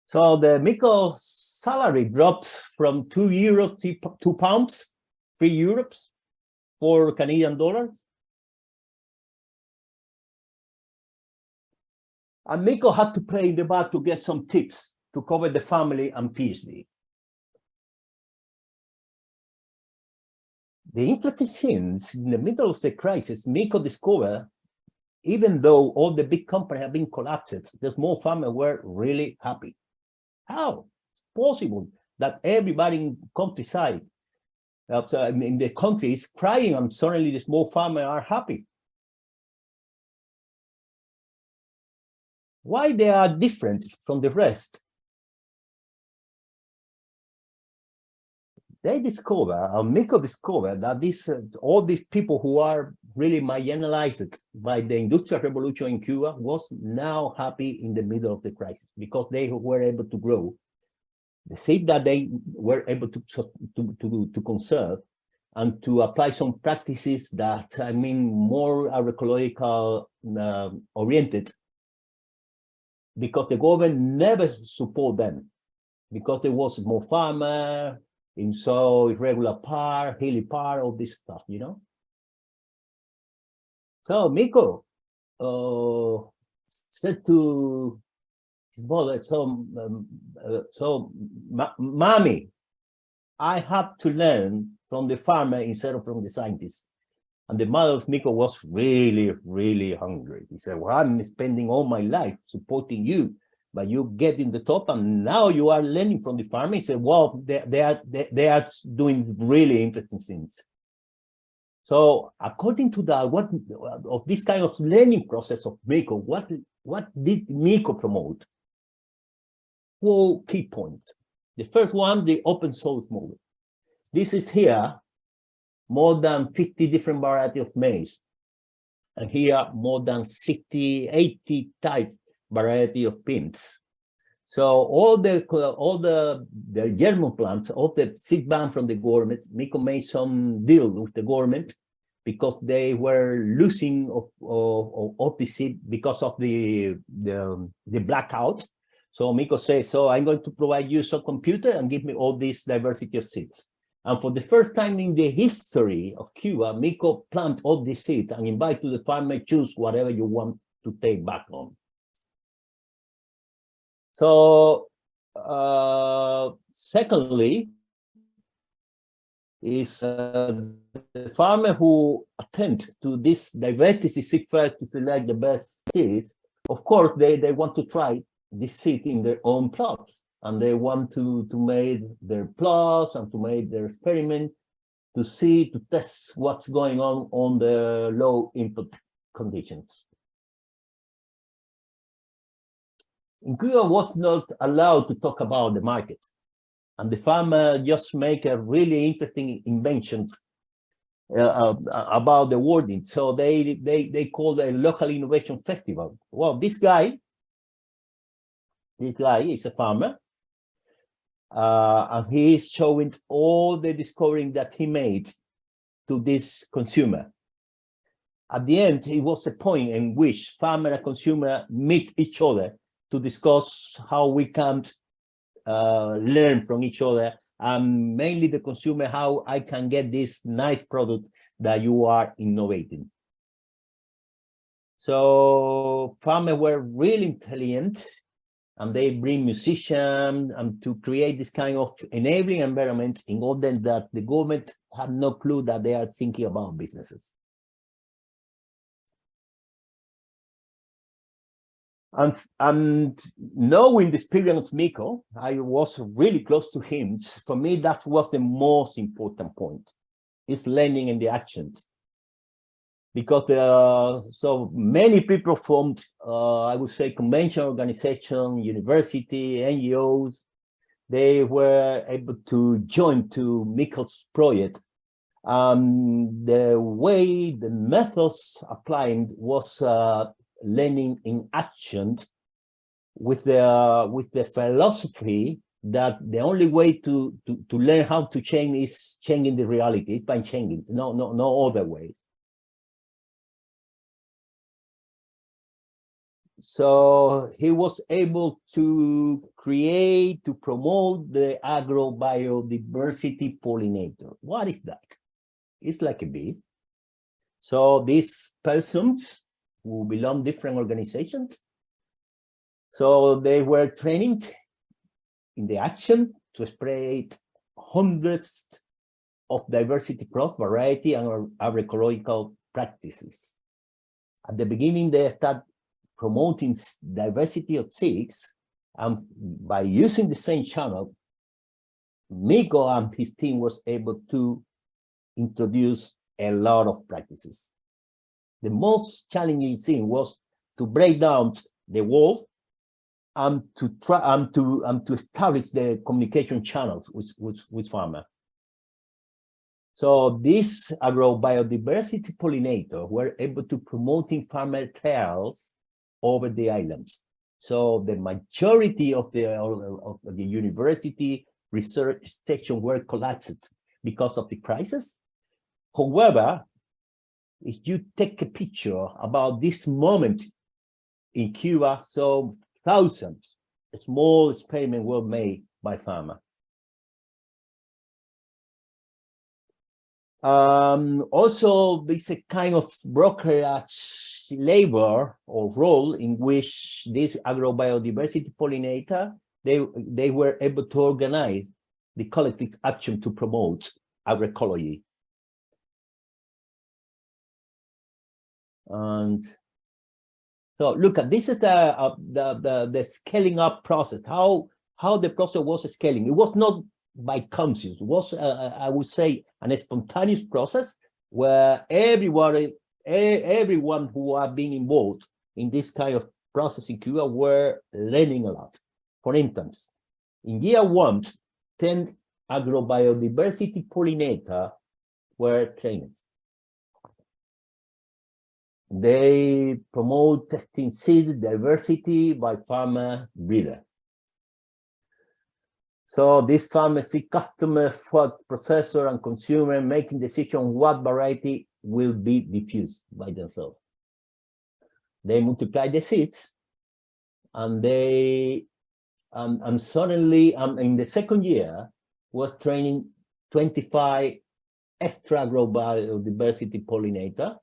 S7: So the Miko salary dropped from €2 to £2, €3 for Canadian dollars. And Miko had to play in the back to get some tips to cover the family and PhD. The interesting thing is, in the middle of the crisis, Miko discovered, even though all the big companies have been collapsed, the small farmers were really happy. How? It's possible that everybody in countryside, in the country is crying and suddenly the small farmers are happy. Why they are different from the rest? They discover, or Miko discovered, that all these people who are really marginalized by the Industrial Revolution in Cuba was now happy in the middle of the crisis because they were able to grow the seed that they were able to conserve and to apply some practices that, I mean, more agroecological oriented, because the government never support them, because there was more farmer, in so irregular part, hilly part, all this stuff, you know. So Miko said to his mother, Mommy, I have to learn from the farmer instead of from the scientist. And the mother of Miko was really, really hungry. He said, well, I'm spending all my life supporting you, but you get in the top and now you are learning from the farmer. He said, well, they are doing really interesting things. So according to that, what of this kind of learning process of Miko, what did Miko promote? 4 key points. The first one, the open source model. This is here, more than 50 different varieties of maize. And here, more than 60, 80 type variety of beans. So all the German plants, all the seed bank from the government, Miko made some deal with the government because they were losing of the seed because of the blackout. So Miko says, so I'm going to provide you some computer and give me all this diversity of seeds. And for the first time in the history of Cuba, Miko plant all the seeds and invite to the farmer, choose whatever you want to take back home. So, secondly, is the farmer who attend to this diversity seed fair to select the best seeds. Of course, they want to try this seed in their own plots, and they want to make their plots and to make their experiment to test what's going on the low input conditions. in Cuba was not allowed to talk about the market. And the farmer just make a really interesting invention about the wording. So they called a local innovation festival. Well, this guy is a farmer, and he is showing all the discovering that he made to this consumer. At the end, it was a point in which farmer and consumer meet each other to discuss how we can learn from each other, and mainly the consumer, how I can get this nice product that you are innovating. So farmers were really intelligent, and they bring musicians and to create this kind of enabling environment in order that the government had no clue that they are thinking about businesses. And knowing the experience of Miko, I was really close to him. For me, that was the most important point, is learning in the actions. Because so many people formed, I would say, conventional organizations, university, NGOs, they were able to join to Miko's project. The way the methods applied was learning in action, with the philosophy that the only way to learn how to change is changing the reality. It's by changing, no other way. So he was able to create, to promote the agrobiodiversity pollinator. What is that? It's like a bee. So these persons who belong different organizations, so they were trained in the action to spread hundreds of diversity cross variety and agroecological practices. At the beginning, they start promoting diversity of seeds, and by using the same channel, Miko and his team was able to introduce a lot of practices. The most challenging thing was to break down the wall and to try to establish the communication channels with farmers. So this agrobiodiversity pollinator were able to promoting farmer trials over the islands. So the majority of the university research station were collapsed because of the crisis. However, if you take a picture about this moment in Cuba, so thousands of small experiments were made by farmers. Also, there's a kind of brokerage labor or role in which this agrobiodiversity pollinator, they were able to organize the collective action to promote agroecology. And so look at this is the scaling up process, how the process was scaling. It was not by conscience, it was I would say a spontaneous process where everyone who are being involved in this kind of process in Cuba were learning a lot. For instance, in year 1, 10 agrobiodiversity pollinator were trained. They promote testing seed diversity by farmer breeder. So this farmer see customer, food processor, and consumer making decision what variety will be diffused by themselves. They multiply the seeds, and they and suddenly in the second year was training 25 extra agrobiodiversity pollinator,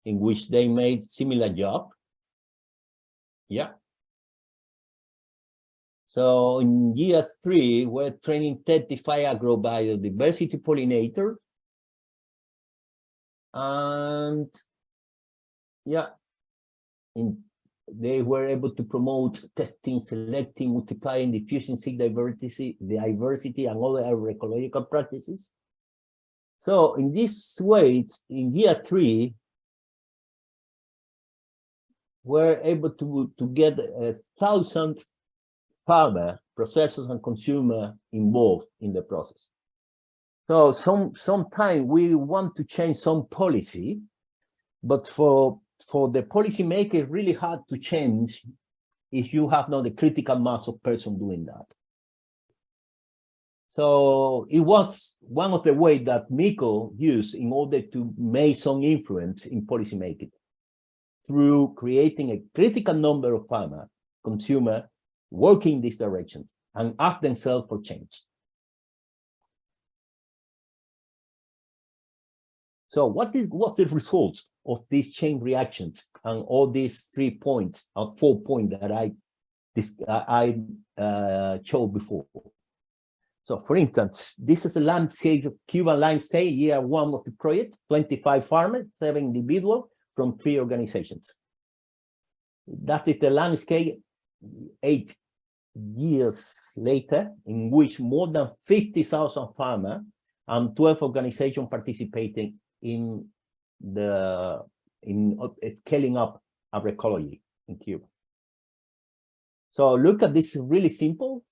S7: in which they made similar job. Yeah. So in year 3, we're training 35 agrobiodiversity pollinator. And yeah, they were able to promote testing, selecting, multiplying, diffusing seed diversity, and other agroecological practices. So in this way, in year 3, were able to get 1,000 farmers, processors, and consumers involved in the process. So sometimes we want to change some policy, but for the policymaker, it's really hard to change if you have not the critical mass of person doing that. So it was one of the ways that MICO used in order to make some influence in policymaking through creating a critical number of farmers, consumers, working in these directions and ask themselves for change. So what's the result of these chain reactions and all these 3 points or 4 points that I showed before? So for instance, this is a landscape of Cuban limestone, year 1 of the project, 25 farmers, 7 individuals from 3 organizations. That is the landscape 8 years later, in which more than 50,000 farmers and 12 organizations participating in scaling up agroecology in Cuba. So look at this, really simple.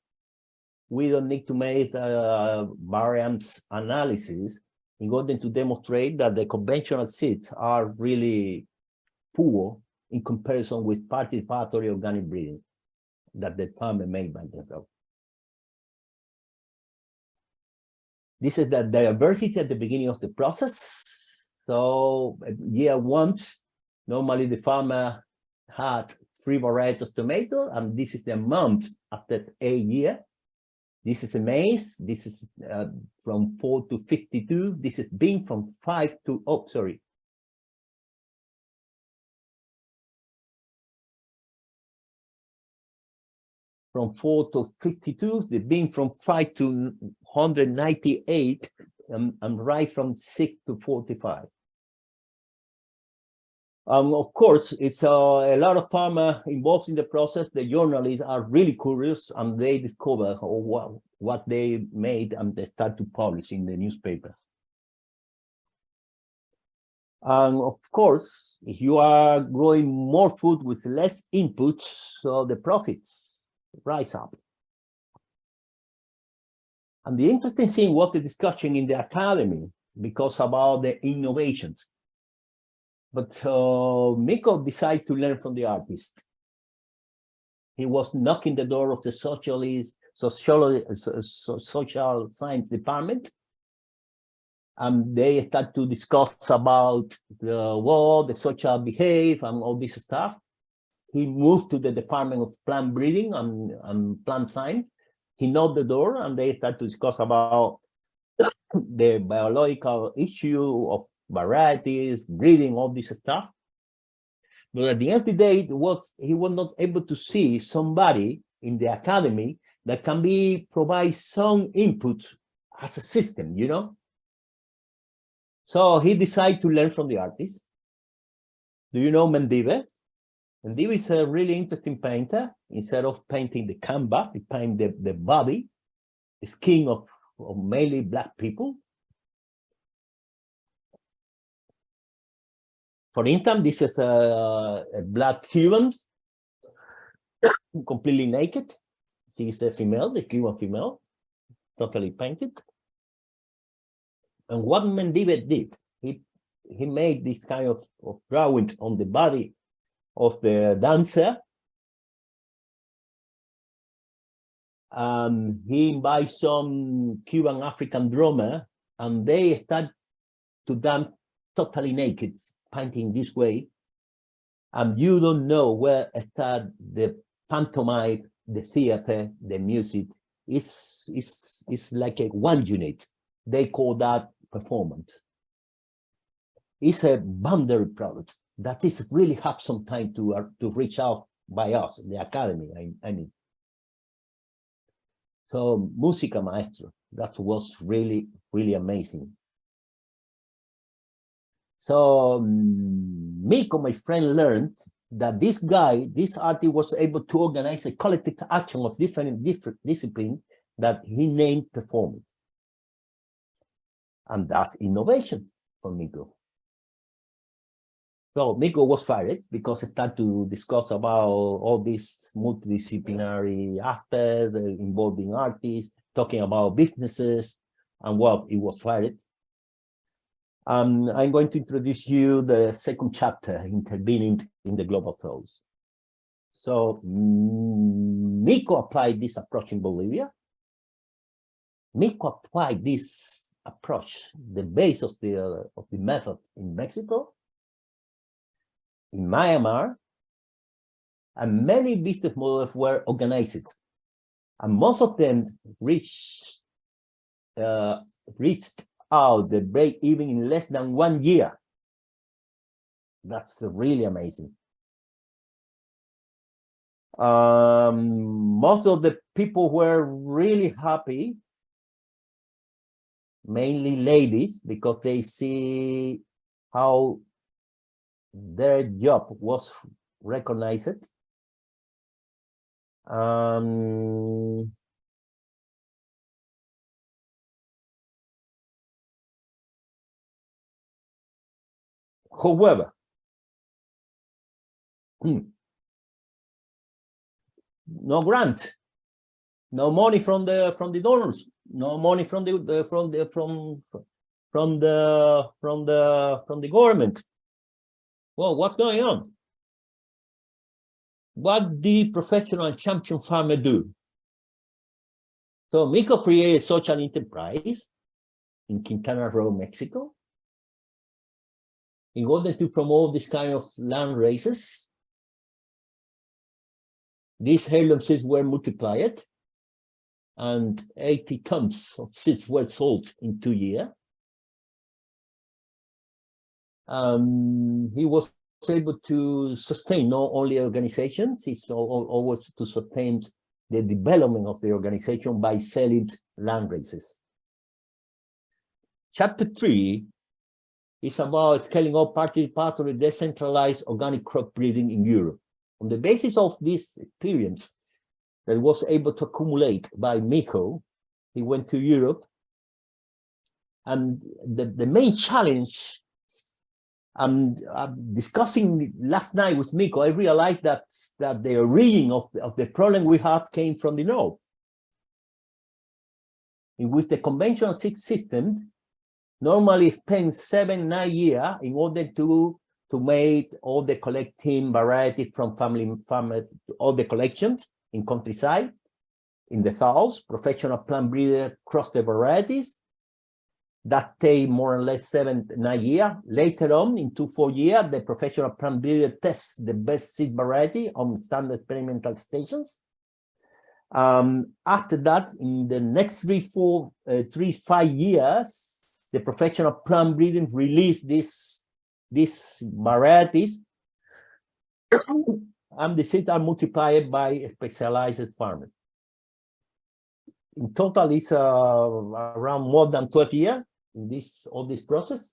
S7: We don't need to make variance analysis in order to demonstrate that the conventional seeds are really poor in comparison with participatory organic breeding that the farmer made by themselves. This is the diversity at the beginning of the process. So year 1, normally the farmer had 3 varieties of tomato, and this is the amount after 8 years. This is a maize. This is from 4 to 52. This is bean from 5 to, oh, sorry. From 4 to 52, the bean from 5 to 198, and rice from 6 to 45. Of course, it's a lot of farmers involved in the process. The journalists are really curious, and they discover what they made, and they start to publish in the newspapers. And of course, if you are growing more food with less input, so the profits rise up. And the interesting thing was the discussion in the academy, because about the innovations. But Miko decided to learn from the artist. He was knocking the door of the social science department, and they start to discuss about the social behave and all this stuff. He moved to the Department of Plant Breeding and Plant Science. He knocked the door, and they start to discuss about the biological issue of varieties, breeding, all this stuff. But at the end of the day, he was not able to see somebody in the academy that can provide some input as a system, you know? So he decided to learn from the artist. Do you know Mendive? Mendive is a really interesting painter. Instead of painting the canvas, he painted the body, the skin of mainly Black people. For instance, this is a Black Cuban, completely naked. She's a female, the Cuban female, totally painted. And what Mendive did, he made this kind of drawings on the body of the dancer. He invites some Cuban African drummer, and they start to dance totally naked, painting this way. And you don't know where start the pantomime, the theater, the music. It's like a one unit. They call that performance. It's a boundary product that is really have some time to reach out by us, the academy, I mean. So, Música Maestro, that was really, really amazing. So, Miko, my friend, learned that this guy, this artist, was able to organize a collective action of different disciplines that he named performance. And that's innovation for Miko. So Miko was fired because it started to discuss about all these multidisciplinary aspects involving artists, talking about businesses, and well, it was fired. I'm going to introduce you the second chapter, intervening in the global flows. So Miko applied this approach in Bolivia. Miko applied this approach, the base of the method in Mexico, in Myanmar, and many business models were organized, and most of them reached out the break even in less than 1 year. That's really amazing. Most of the people were really happy, mainly ladies, because they see how their job was recognized. However, no grant, no money from the donors, no money from the government. Well, what's going on? What did professional and champion farmer do? So Miko created such an enterprise in Quintana Roo, Mexico, in order to promote this kind of land races. These heirloom seeds were multiplied, and 80 tons of seeds were sold in 2 years. He was able to sustain not only organizations, he's always to sustain the development of the organization by selling land races. Chapter 3 is about scaling up participatory decentralized organic crop breeding in Europe. On the basis of this experience that was able to accumulate by Miko, he went to Europe, and the main challenge, discussing last night with Miko, I realized that the origin of the problem we have came from the north, in which the conventional seed system normally spends 7-9 years in order to make all the collecting variety from family farmers, all the collections in countryside. In the south, professional plant breeders cross the varieties. That take more or less 7-9 years. Later on, in 2-4 years, the professional plant breeder tests the best seed variety on standard experimental stations. After that, in the next 3-5 years, the professional plant breeding release these varieties, and the seeds are multiplied by specialized farmers. In total, it's around more than 12 years in all this process.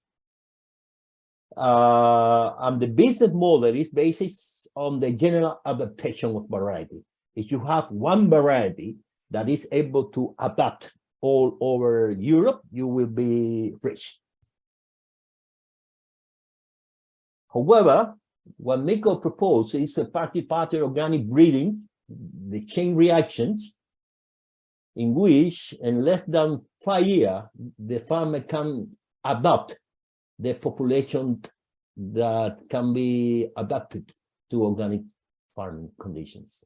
S7: And the business model is based on the general adaptation of variety. If you have one variety that is able to adapt all over Europe, you will be rich. However, what Miko proposed is a participatory organic breeding, the chain reactions, in which in less than 5 years, the farmer can adopt the population that can be adapted to organic farming conditions.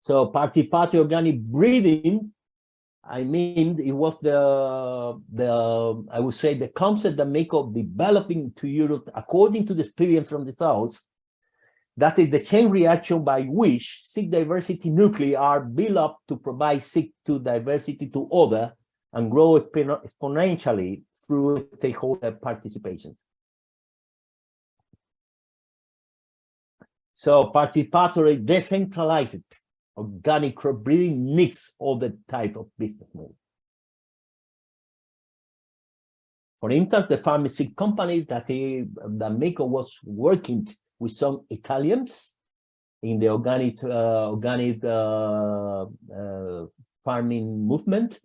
S7: So participatory organic breeding, I mean, it was I would say the concept that Miko developing to Europe according to the experience from the South. That is the chain reaction by which seed diversity nuclei are built up to provide seed to diversity to other and grow exponentially through stakeholder participation. So participatory decentralized organic crop breeding needs all the type of business model. For instance, the farming seed company that Miko was working with some Italians in the organic farming movement.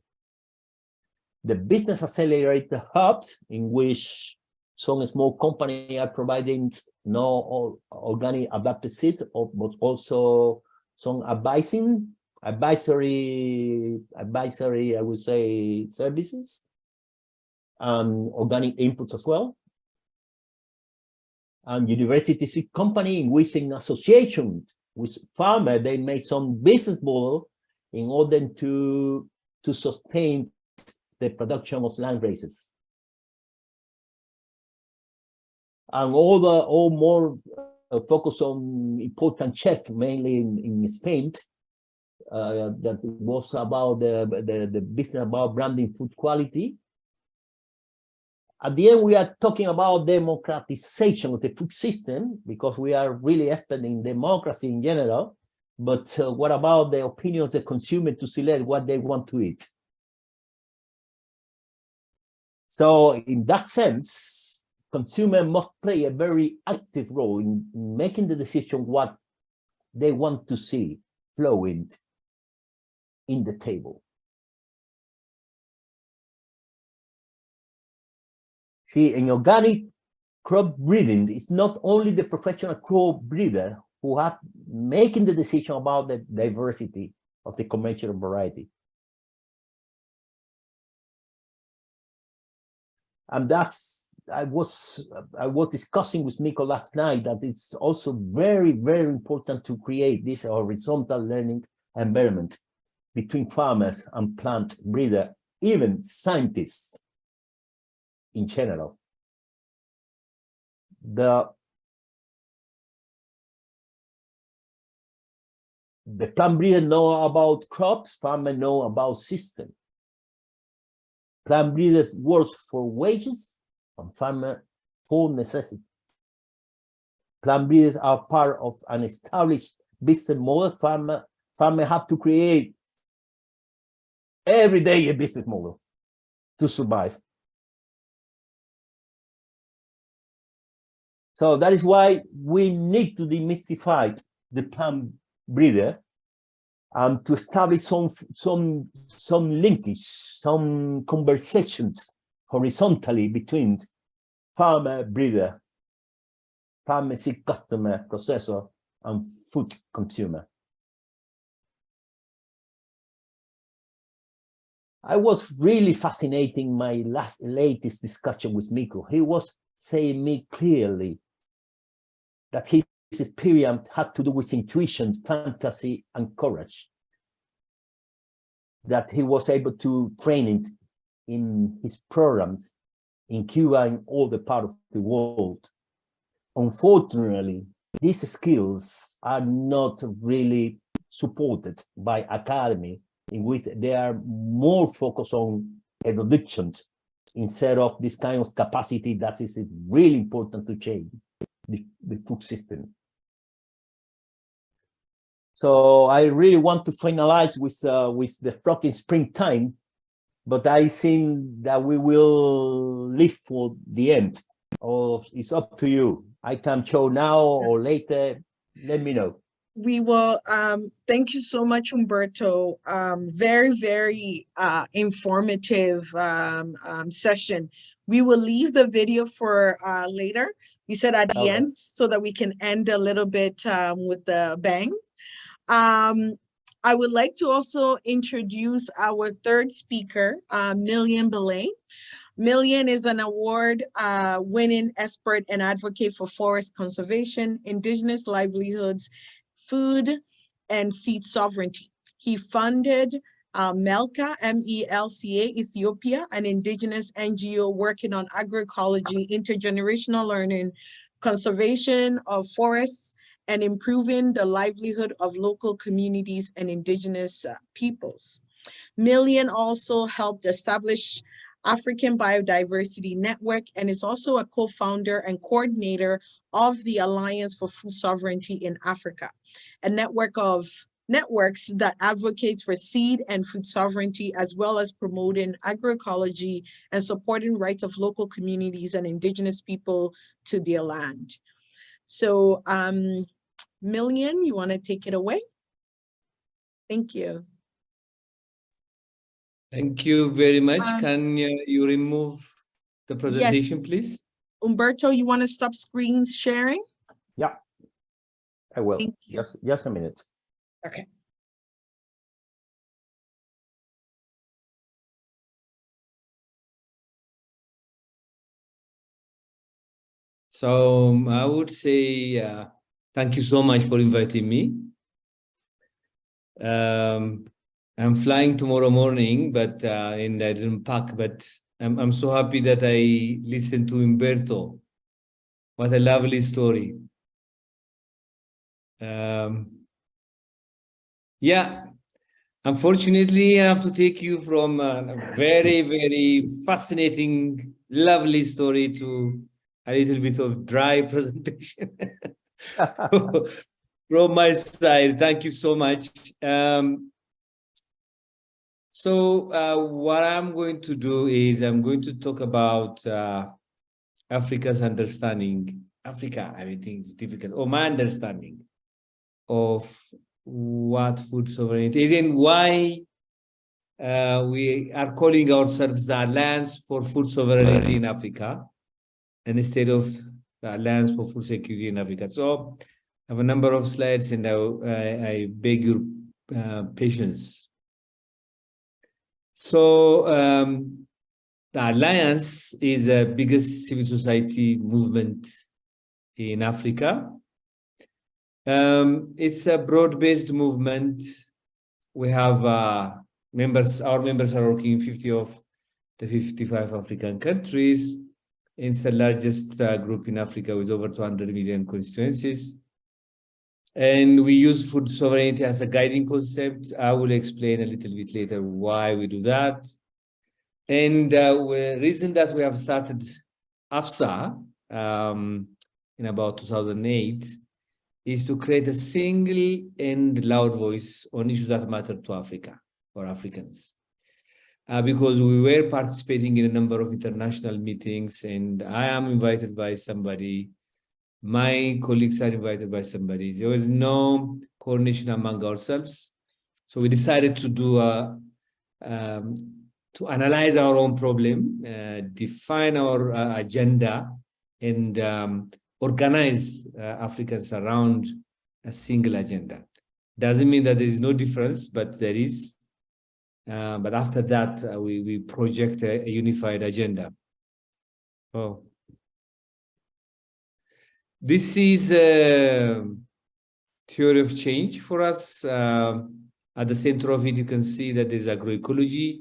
S7: the business accelerator hubs, in which some small companies are providing no organic adapted seeds, but also some advisory, I would say, services, and organic inputs as well. And university seed company, in which in association with farmers, they make some business model in order to sustain the production of land races. And all more focus on important chefs, mainly in Spain, that was about the business about branding food quality. At the end, we are talking about democratization of the food system, because we are really expert in democracy in general. But what about the opinion of the consumer to select what they want to eat? So in that sense, consumers must play a very active role in making the decision what they want to see flowing in the table. See, in organic crop breeding, it's not only the professional crop breeder who have making the decision about the diversity of the conventional variety. And that's, I was discussing with Nico last night that it's also very, very important to create this horizontal learning environment between farmers and plant breeders, even scientists in general. The plant breeders know about crops, farmers know about systems. Plant breeders work for wages and farmers for necessity. Plant breeders are part of an established business model. Farmers have to create every day a business model to survive. So that is why we need to demystify the plant breeder and to establish some linkage, some conversations horizontally between farmer, breeder, pharmacy customer, processor, and food consumer. I was really fascinating my latest discussion with Miko. He was saying me clearly that his experience had to do with intuition, fantasy, and courage. That he was able to train it in his programs in Cuba and all the part of the world. Unfortunately, these skills are not really supported by academy, in which they are more focused on eruditions instead of this kind of capacity that is really important to change the food system. So I really want to finalize with the frog in springtime, but I think that we will leave for the end. Or it's up to you. I can show now or later. Let me know.
S2: We will, thank you so much, Humberto. Very, very informative session. We will leave the video for later. We said at the end, so that we can end a little bit with the bang. I would like to also introduce our third speaker, Milion Beley. Milion is an award-winning expert and advocate for forest conservation, indigenous livelihoods, food, and seed sovereignty. He funded MELCA, M-E-L-C-A, Ethiopia, an indigenous NGO working on agroecology, intergenerational learning, conservation of forests, and improving the livelihood of local communities and indigenous peoples. Milion also helped establish African Biodiversity Network and is also a co-founder and coordinator of the Alliance for Food Sovereignty in Africa, a network of networks that advocates for seed and food sovereignty, as well as promoting agroecology and supporting rights of local communities and indigenous people to their land. So Milion, you want to take it away? Thank you.
S5: Thank you very much.
S2: Um,
S5: Can you remove the presentation, please?
S2: Humberto, you want to stop screen sharing?
S7: Yeah, I will.
S2: Thank you.
S7: Just a minute.
S2: Okay.
S5: So I would say thank you so much for inviting me. I'm flying tomorrow morning, but and I didn't pack, but I'm so happy that I listened to Humberto. What a lovely story. Yeah, unfortunately, I have to take you from a very, very fascinating, lovely story to a little bit of dry presentation from my side. Thank you so much. So what I'm going to do is I'm going to talk about Africa's understanding. Africa, I think it's difficult, or my understanding of what food sovereignty is and why we are calling ourselves the Alliance for Food Sovereignty in Africa instead of the Alliance for Food Security in Africa. So I have a number of slides and I beg your patience. So the Alliance is the biggest civil society movement in Africa. It's a broad-based movement. We have members, our members are working in 50 of the 55 African countries. It's the largest group in Africa with over 200 million constituencies. And we use food sovereignty as a guiding concept. I will explain a little bit later why we do that. And the reason that we have started AFSA in about 2008 is to create a single and loud voice on issues that matter to Africa or Africans. Because we were participating in a number of international meetings, and I am invited by somebody, my colleagues are invited by somebody. There was no coordination among ourselves. So we decided to do to analyze our own problem, define our agenda, and organize Africans around a single agenda. Doesn't mean that there is no difference, but there is. But after that, we project a unified agenda. Oh. This is a theory of change for us. At the center of it, you can see that there's agroecology.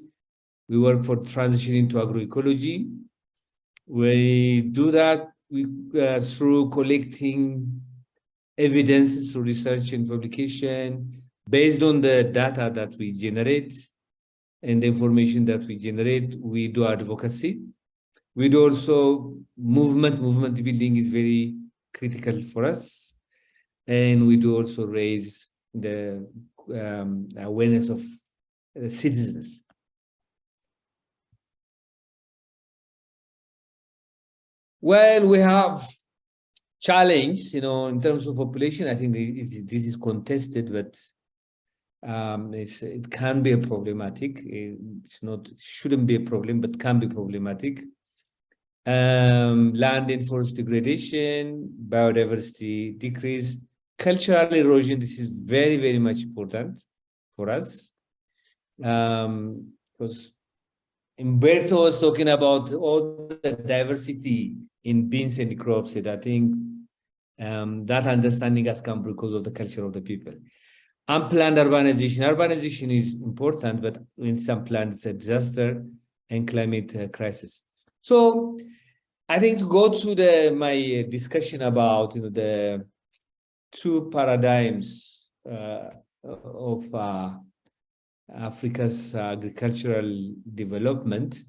S5: We work for transitioning to agroecology. We do that through collecting evidence, through research and publication, based on the data that we generate and the information that we generate. We do advocacy. We do also movement. Movement building is very critical for us. And we do also raise the awareness of citizens. Well, we have challenge, in terms of population. I think this is contested, but it can be a problematic. Shouldn't be a problem, but can be problematic. Land and forest degradation, biodiversity decrease, cultural erosion. This is very, very much important for us. Because Humberto was talking about all the diversity in beans and crops, and I think that understanding has come because of the culture of the people. Unplanned urbanization. Urbanization is important, but in some planned, it's a disaster and climate crisis. So I think to go to my discussion about the two paradigms of Africa's agricultural development,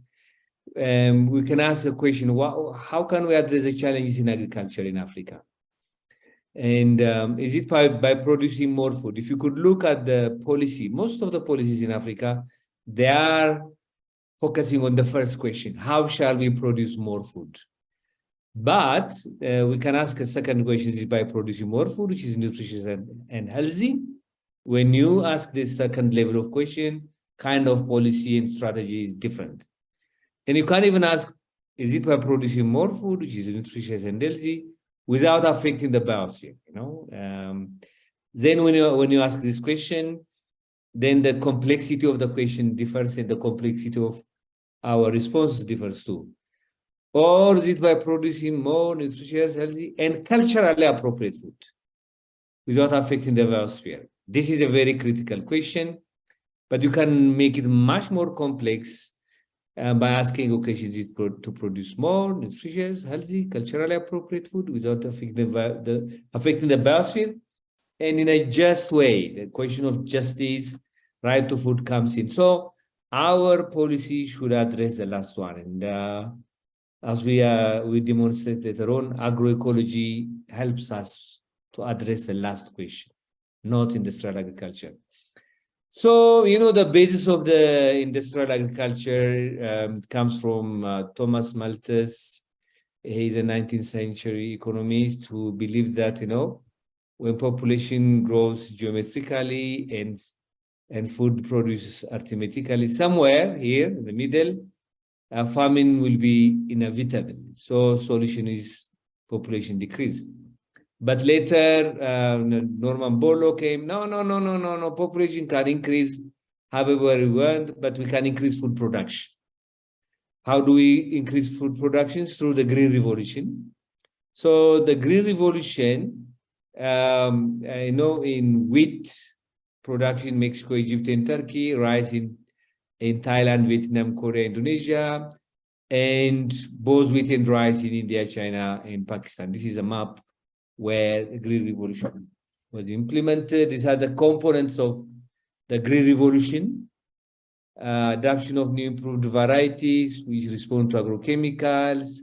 S5: we can ask a question: how can we address the challenges in agriculture in Africa? And is it by producing more food? If you could look at the policy, most of the policies in Africa, they are focusing on the first question: how shall we produce more food? But we can ask a second question: is it by producing more food, which is nutritious and healthy? When you ask this second level of question, kind of policy and strategy is different. And you can't even ask, is it by producing more food, which is nutritious and healthy, without affecting the biosphere, you know? Then when you ask this question, then the complexity of the question differs and the complexity of our response differs too. Or is it by producing more nutritious, healthy, and culturally appropriate food without affecting the biosphere? This is a very critical question, but you can make it much more complex by asking, okay, is it to produce more nutritious, healthy, culturally appropriate food without affecting the biosphere? And in a just way, the question of justice, right to food comes in. So our policy should address the last one. And as we demonstrate later on, agroecology helps us to address the last question, not industrial agriculture. So, you know, the basis of the industrial agriculture comes from Thomas Malthus. He's a 19th century economist who believed that, you know, when population grows geometrically and food produces arithmetically, somewhere here in the middle, famine will be inevitable. So solution is population decrease. But later, Norman Borlaug came, no, population can increase however we want, but we can increase food production. How do we increase food production? Through the Green Revolution. So the Green Revolution, you know, in wheat production, Mexico, Egypt, and Turkey, rice in Thailand, Vietnam, Korea, Indonesia, and both wheat and rice in India, China, and Pakistan. This is a map where the Green Revolution was implemented. These are the components of the Green Revolution. Adoption of new improved varieties which respond to agrochemicals,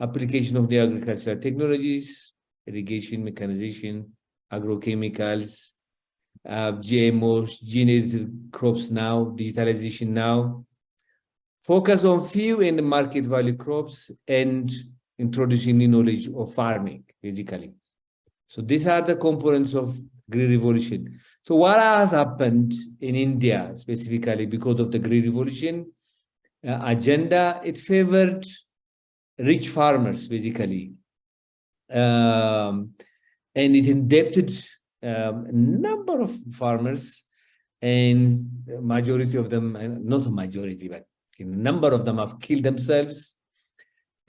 S5: application of new agricultural technologies, irrigation, mechanization, agrochemicals, GMOs, gene-edited crops now, digitalization now, focus on few and market value crops, and introducing new knowledge of farming, basically. So these are the components of Green Revolution. So what has happened in India, specifically because of the Green Revolution agenda? It favored rich farmers, basically. And it indebted a number of farmers, and majority of them, not a majority, but a number of them have killed themselves.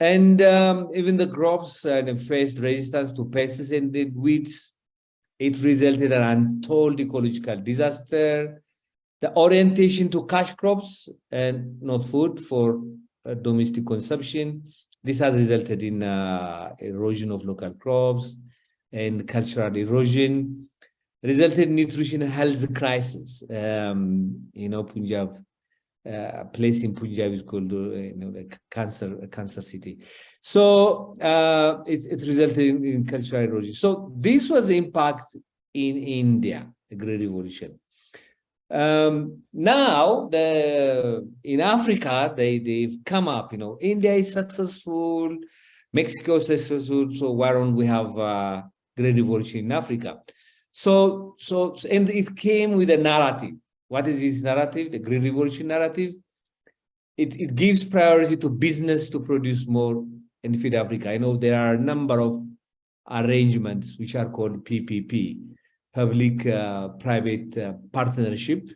S5: And even the crops faced resistance to pests and the weeds. It resulted in an untold ecological disaster. The orientation to cash crops and not food for domestic consumption. This has resulted in erosion of local crops and cultural erosion, resulted in nutrition and health crisis. You know, Punjab, a place in Punjab is called, you know, like cancer city. So it resulted in cultural erosion. So this was the impact in India, the Great Revolution. Now, in Africa, they've come up, you know, India is successful, Mexico is successful, so why don't we have Great Revolution in Africa? So and it came with a narrative. What is this narrative? The Green Revolution narrative. It gives priority to business to produce more and feed Africa. I know there are a number of arrangements which are called PPP, public-private partnership,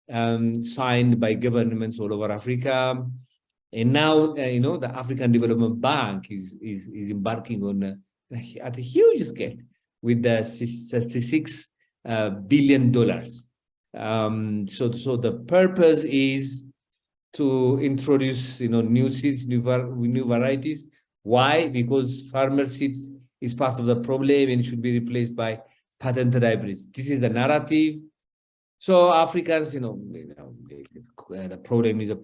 S5: signed by governments all over Africa. And now, you know, the African Development Bank is embarking on at a huge scale with the $66 billion. So the purpose is to introduce, you know, new seeds, new varieties. Why? Because farmer seeds is part of the problem and should be replaced by patented hybrids. This is the narrative. So Africans, you know, the problem is a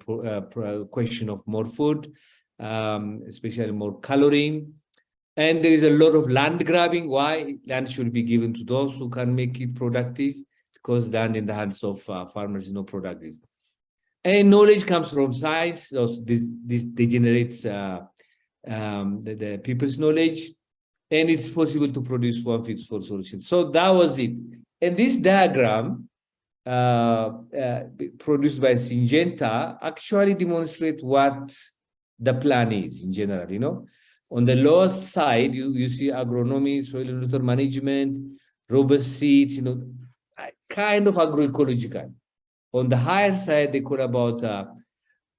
S5: question of more food, especially more calorie. And there is a lot of land grabbing. Why? Land should be given to those who can make it productive, because land in the hands of farmers is not productive. And knowledge comes from science. So this degenerates the people's knowledge, and it's possible to produce one fits for solution. So that was it. And this diagram produced by Syngenta actually demonstrate what the plan is in general, you know. On the lowest side, you see agronomy, soil and water management, robust seeds, you know, kind of agroecological. On the higher side, they call about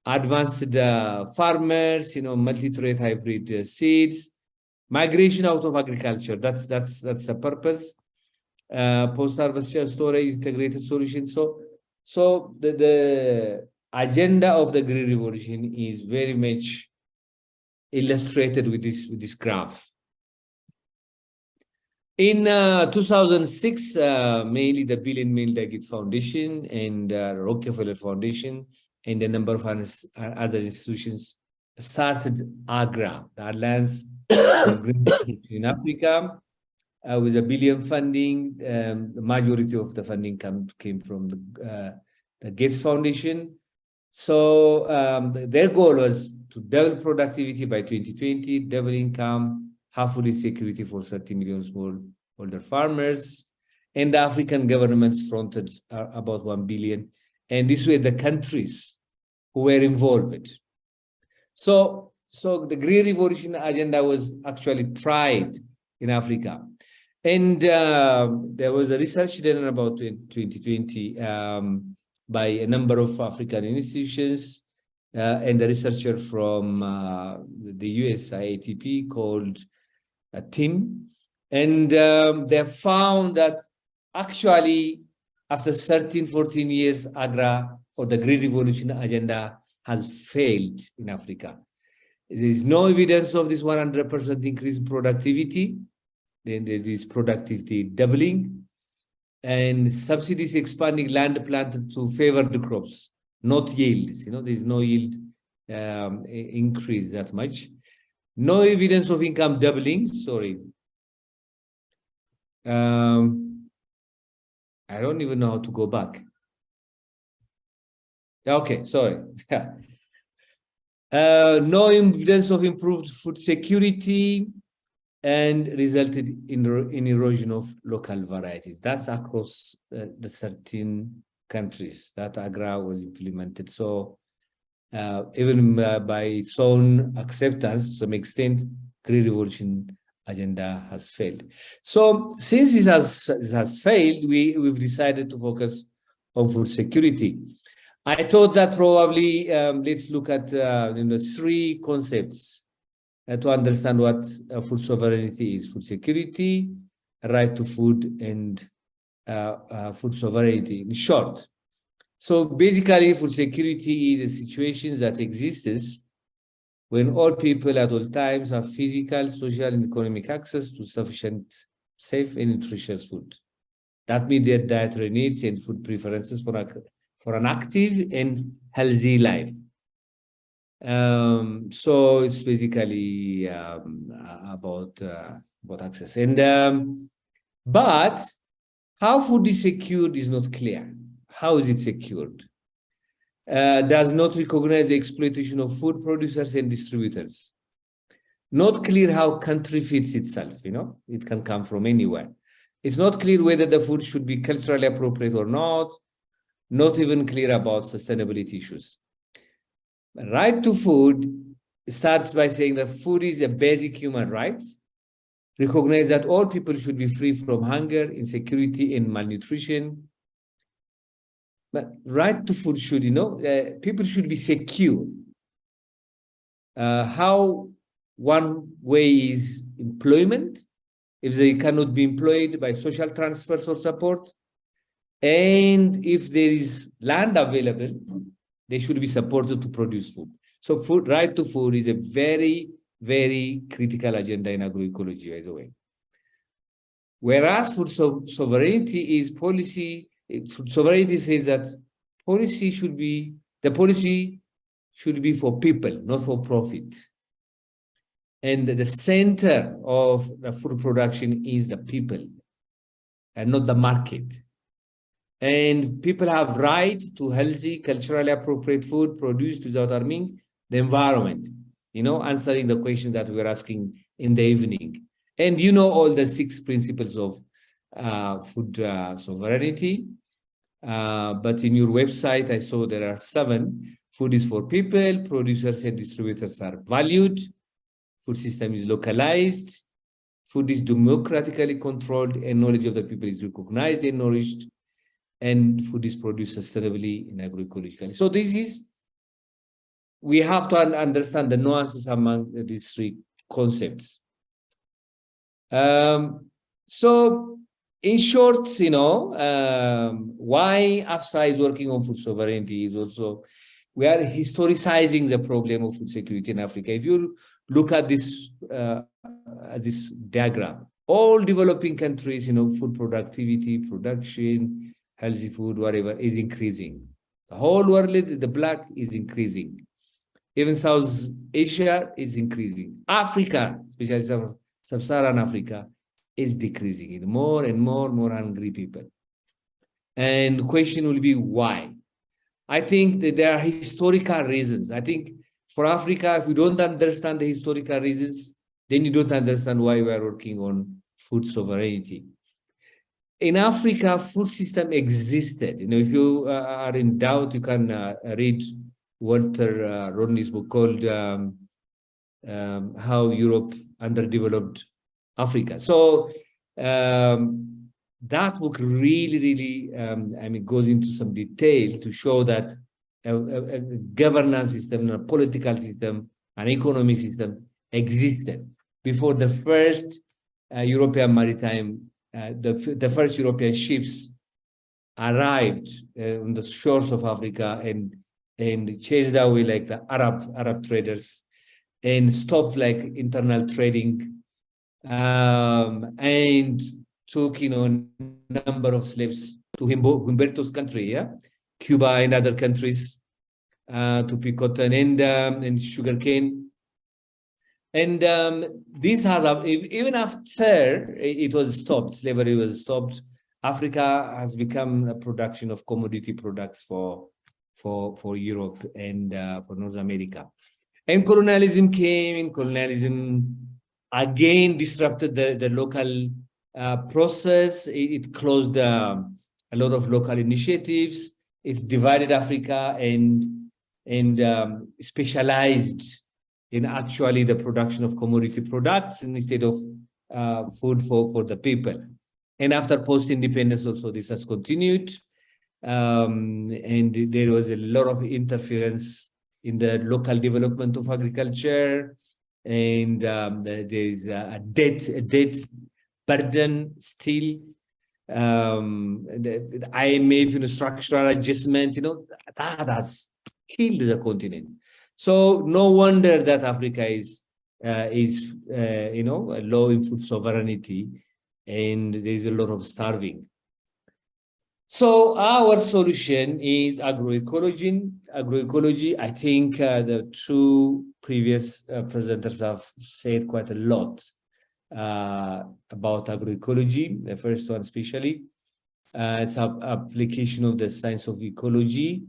S5: advanced farmers, you know, multi-trait hybrid seeds, migration out of agriculture. That's the purpose. Post-harvest storage, integrated solution. So the agenda of the Green Revolution is very much illustrated with this graph. In 2006, mainly the Bill and Melinda Gates Foundation and Rockefeller Foundation and a number of other institutions started ICRA, the Alliance for Green Revolution in Africa, with $1 billion funding. The majority of the funding came from the Gates Foundation. So their goal was to double productivity by 2020, double income, half food insecurity for 30 million smallholder farmers. And the African governments fronted about 1 billion. And these were the countries who were involved. So the Green Revolution agenda was actually tried in Africa. And there was a research done about 2020 by a number of African institutions and a researcher from the US IATP called Tim. And they found that actually after 13, 14 years, AGRA or the Green Revolution agenda has failed in Africa. There is no evidence of this 100% increase in productivity. Then there is productivity doubling and subsidies expanding land planted to favor the crops, not yields. You know, there's no yield increase that much. No evidence of income doubling. Sorry. I don't even know how to go back. Okay, sorry. No evidence of improved food security and resulted in erosion of local varieties. That's across the 13 countries that AGRA was implemented. So even by its own acceptance, to some extent, Green Revolution agenda has failed. So since this has failed, we've decided to focus on food security. I thought that probably let's look at 3 concepts to understand what food sovereignty is: food security, right to food, and food sovereignty in short. So basically, food security is a situation that exists when all people at all times have physical, social, and economic access to sufficient, safe, and nutritious food. That means their dietary needs and food preferences for an active and healthy life. So it's basically about access. And but how food is secured is not clear. How is it secured? Does not recognize the exploitation of food producers and distributors. Not clear how country feeds itself. You know, it can come from anywhere. It's not clear whether the food should be culturally appropriate or not. Not even clear about sustainability issues. Right to food starts by saying that food is a basic human right. Recognize that all people should be free from hunger, insecurity, and malnutrition. But right to food should, people should be secure. How one way is employment, if they cannot be employed by social transfers or support. And if there is land available, they should be supported to produce food. So food, right to food is a very, very critical agenda in agroecology, by the way. Whereas food sovereignty is policy, food sovereignty says that policy should be for people, not for profit. And the center of the food production is the people and not the market. And people have right to healthy, culturally appropriate food produced without harming the environment, answering the question that we were asking in the evening. And all the 6 principles of food sovereignty. But in your website, I saw there are 7. Food is for people, producers and distributors are valued, food system is localized, food is democratically controlled, and knowledge of the people is recognized and nourished, and food is produced sustainably and agroecologically. So this is, we have to understand the nuances among these 3 concepts. So in short, why AFSA is working on food sovereignty is also, we are historicizing the problem of food security in Africa. If you look at this diagram, all developing countries, food productivity, production, healthy food, whatever, is increasing. The whole world, the black is increasing. Even South Asia is increasing. Africa, especially Sub-Saharan Africa, is decreasing in more and more hungry people. And the question will be why? I think that there are historical reasons. I think for Africa, if you don't understand the historical reasons, then you don't understand why we are working on food sovereignty. In Africa, food system existed. If you are in doubt, you can read Walter Rodney's book called How Europe Underdeveloped Africa. So that book really, goes into some detail to show that a governance system, a political system, an economic system existed before the first European maritime, the first European ships arrived on the shores of Africa and chased away like the Arab traders and stopped like internal trading. And took, number of slaves to Humberto's country, Cuba and other countries, to pick cotton and sugarcane. And this has, even after it was stopped, slavery was stopped, Africa has become a production of commodity products for Europe and for North America. And colonialism came, and colonialism again disrupted the local process. It closed a lot of local initiatives. It divided Africa and specialized in actually the production of commodity products instead of food for the people. And after post-independence also this has continued. And there was a lot of interference in the local development of agriculture. And there is a debt burden still. The IMF, structural adjustment, that has killed the continent. So no wonder that Africa is low in food sovereignty, and there is a lot of starving. So our solution is agroecology. Agroecology, I think the 2 previous presenters have said quite a lot about agroecology. The first one especially, it's an application of the science of ecology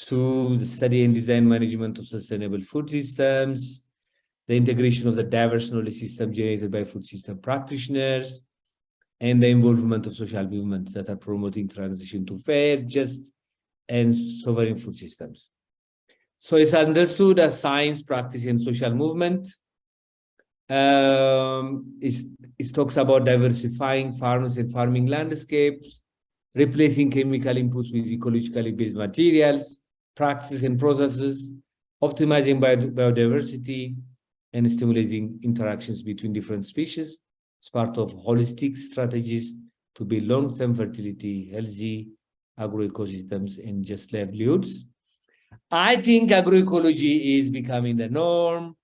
S5: to the study and design management of sustainable food systems, the integration of the diverse knowledge system generated by food system practitioners, and the involvement of social movements that are promoting transition to fair, just, and sovereign food systems. So it's understood as science, practice, and social movement. It talks about diversifying farms and farming landscapes, replacing chemical inputs with ecologically based materials, practices and processes, optimizing biodiversity, and stimulating interactions between different species as part of holistic strategies to build long-term fertility, healthy agroecosystems, and just livelihoods. I think agroecology is becoming the norm.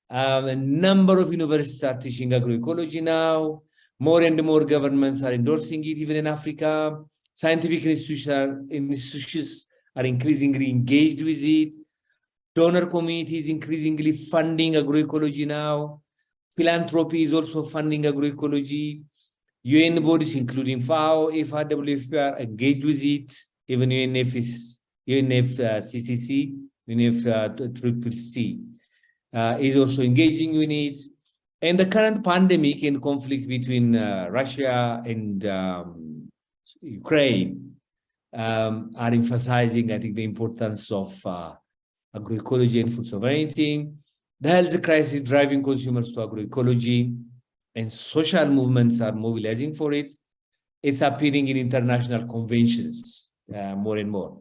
S5: A number of universities are teaching agroecology now. More and more governments are endorsing it, even in Africa. Scientific institutions are increasingly engaged with it. Donor communities increasingly funding agroecology now. Philanthropy is also funding agroecology. UN bodies, including FAO, FAWF, are engaged with it. Even UNFCCC, UNFCCC is also engaging in it. And the current pandemic and conflict between Russia and Ukraine are emphasizing, I think, the importance of agroecology and food sovereignty. The health crisis driving consumers to agroecology, and social movements are mobilizing for it. It's appearing in international conventions more and more.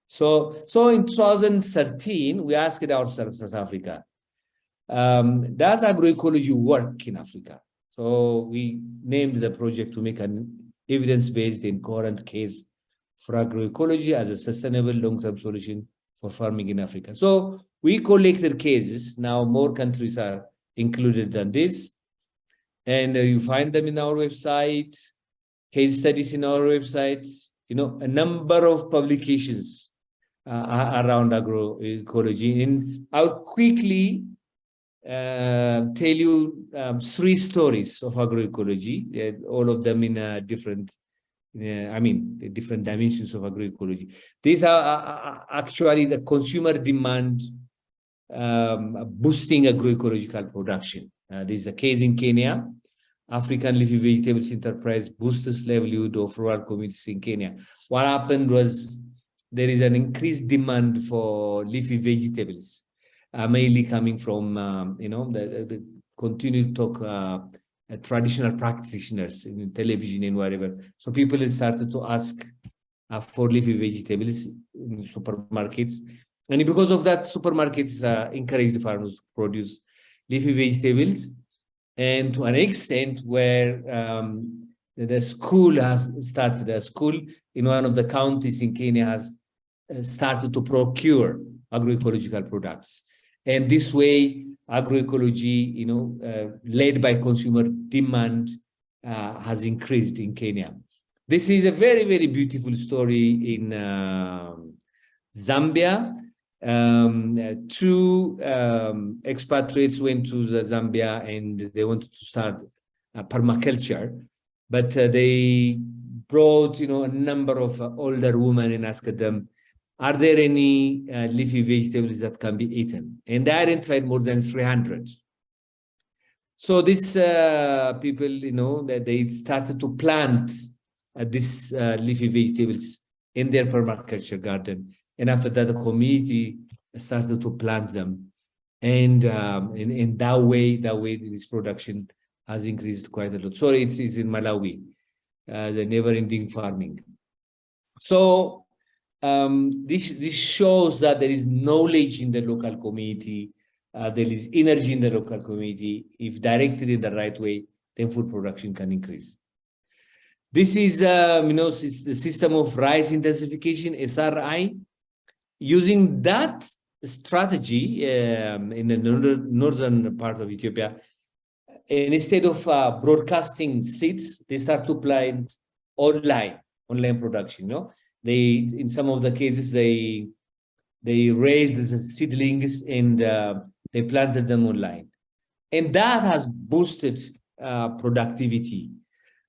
S5: So in 2013, we asked ourselves as Africa, does agroecology work in Africa? So we named the project to make an evidence-based and coherent case for agroecology as a sustainable long-term solution for farming in Africa. So we collected cases. Now more countries are included than this. And you find them in our website, case studies in our website, you know, a number of publications around agroecology. And I'll quickly tell you 3 stories of agroecology, all of them in different, different dimensions of agroecology. These are actually the consumer demand boosting agroecological production. This is a case in Kenya. African Leafy Vegetables Enterprise boosts livelihood of rural communities in Kenya. What happened was there is an increased demand for leafy vegetables, mainly coming from the continued talk traditional practitioners in television and wherever. So people started to ask for leafy vegetables in supermarkets, and because of that, supermarkets encouraged farmers to produce leafy vegetables. And to an extent where the school has started, a school in one of the counties in Kenya has started to procure agroecological products. And this way, agroecology, led by consumer demand, has increased in Kenya. This is a very, very beautiful story in Zambia. 2 expatriates went to Zambia and they wanted to start permaculture, but they brought, a number of older women and asked them, are there any leafy vegetables that can be eaten? And they identified more than 300. So these people, that they started to plant these leafy vegetables in their permaculture garden. And after that, the community started to plant them. And in that way, this production has increased quite a lot. Sorry, it's in Malawi, the never-ending farming. So this shows that there is knowledge in the local community, there is energy in the local community. If directed in the right way, then food production can increase. This is, it's the system of rice intensification, SRI. Using that strategy in the northern part of Ethiopia, and instead of broadcasting seeds, they start to plant online production. They, in some of the cases, they raised the seedlings and they planted them online, and that has boosted productivity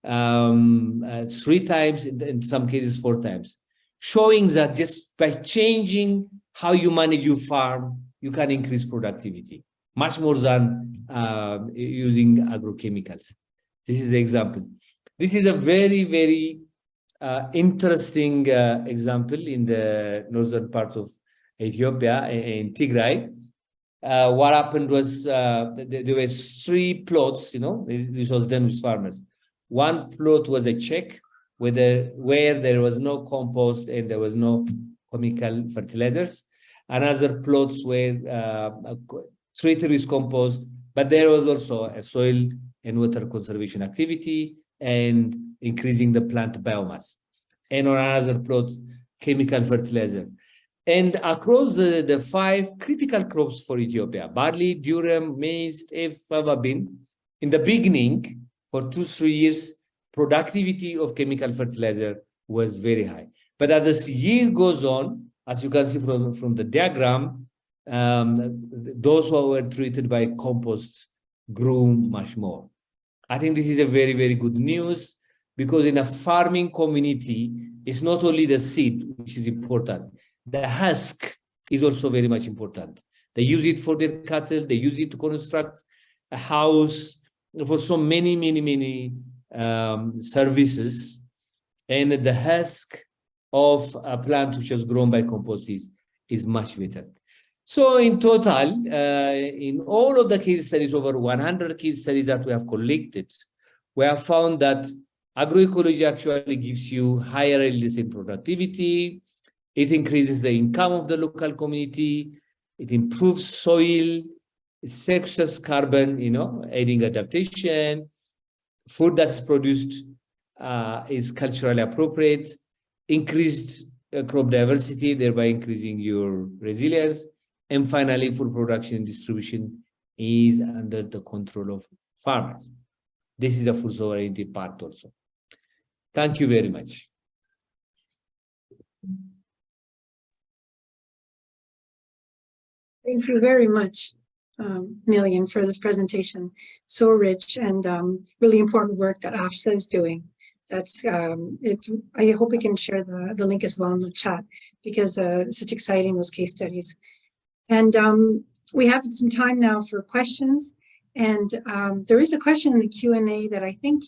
S5: 3 times, in some cases 4 times. Showing that just by changing how you manage your farm, you can increase productivity much more than using agrochemicals. This is the example. This is a very, very interesting example in the northern part of Ethiopia, in Tigray. What happened was there were 3 plots, this was done with farmers. One plot was a check, where there was no compost and there was no chemical fertilizers. Another plots were treated with compost, but there was also a soil and water conservation activity and increasing the plant biomass. And on another plot, chemical fertilizer. And across the 5 critical crops for Ethiopia, barley, durum, maize, teff, fava bean, in the beginning, for 2-3 years, productivity of chemical fertilizer was very high. But as the year goes on, as you can see from the diagram, those who were treated by compost grew much more. I think this is a very, very good news, because in a farming community, it's not only the seed which is important. The husk is also very much important. They use it for their cattle. They use it to construct a house, for so many services. And the husk of a plant which was grown by compost is much better. So in total, in all of the case studies, over 100 case studies that we have collected, we have found that agroecology actually gives you higher yields in productivity. It increases the income of the local community. It improves soil. It sequesters carbon, aiding adaptation. Food that's produced is culturally appropriate. Increased crop diversity, thereby increasing your resilience. And finally, food production and distribution is under the control of farmers. This is the food sovereignty part also. Thank you very much.
S3: Thank you very much, Milion, for this presentation. So rich and really important work that AFSA is doing. That's I hope we can share the link as well in the chat, because such exciting, those case studies. And we have some time now for questions. And there is a question in the Q&A that I think,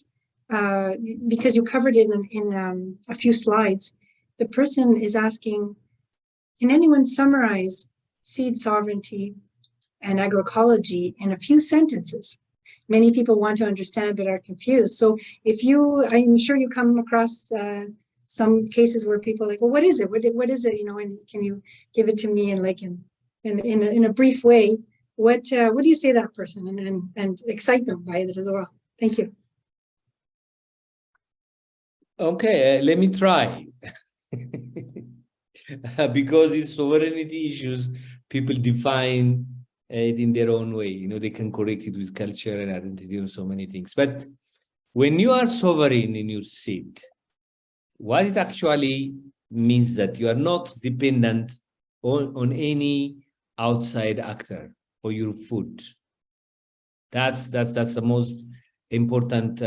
S3: because you covered it in a few slides, the person is asking, can anyone summarize seed sovereignty and agroecology in a few sentences? Many people want to understand but are confused. So I'm sure you come across some cases where people are like, well, what is it? What is it? And can you give it to me in a brief way? What do you say to that person and excite them by it as well? Thank you.
S5: Okay, let me try. Because these sovereignty issues, people define it in their own way. They can correct it with culture and identity and so many things. But when you are sovereign in your seed, what it actually means that you are not dependent on any outside actor for your food. That's the most important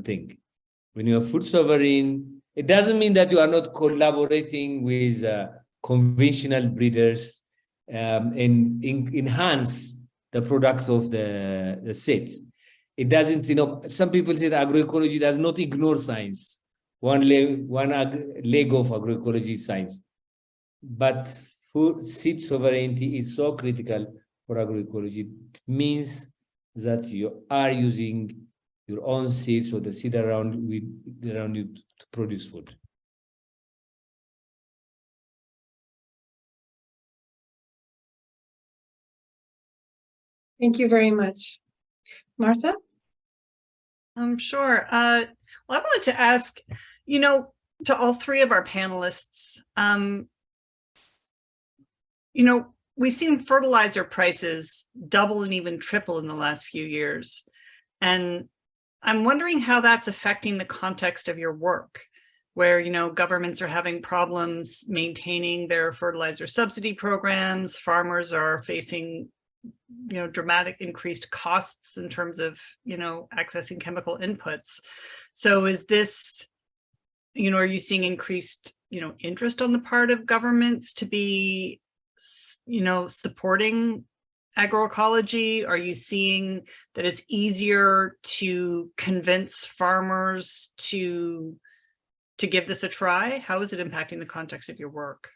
S5: thing. When you are food sovereign, it doesn't mean that you are not collaborating with conventional breeders and enhance the product of the seed. It doesn't, some people say that agroecology does not ignore science. One leg of agroecology is science. But food seed sovereignty is so critical for agroecology. It means that you are using your own seeds or the seed around you to produce food.
S3: Thank you very much. Martha?
S1: Sure. Well, I wanted to ask, to all three of our panelists, we've seen fertilizer prices double and even triple in the last few years. And I'm wondering how that's affecting the context of your work, where, governments are having problems maintaining their fertilizer subsidy programs. Farmers are facing, dramatic increased costs in terms of, accessing chemical inputs. So is this, are you seeing increased, interest on the part of governments to be, supporting agroecology? Are you seeing that it's easier to convince farmers to give this a try? How is it impacting the context of your work?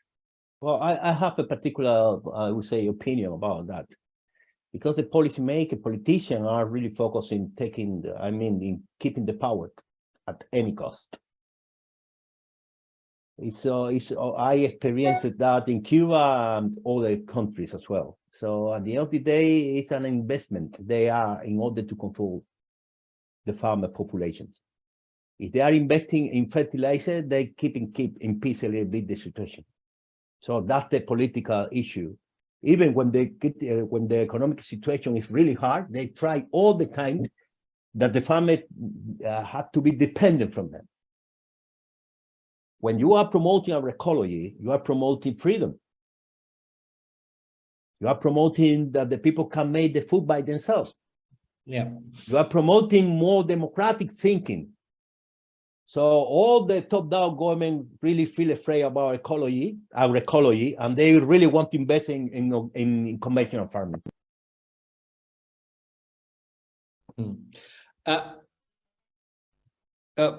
S7: Well, I have a particular, I would say, opinion about that, because the politicians are really focused in in keeping the power at any cost. I experienced that in Cuba and other countries as well. So at the end of the day, it's an investment they are in order to control the farmer populations. If they are investing in fertilizer, they keep in peace a little bit the situation. So that's the political issue. Even when when the economic situation is really hard, they try all the time that the farmer have to be dependent from them. When you are promoting agroecology, you are promoting freedom. You are promoting that the people can make the food by themselves.
S5: Yeah.
S7: You are promoting more democratic thinking. So all the top-down government really feel afraid about agroecology, and they really want to invest in conventional farming.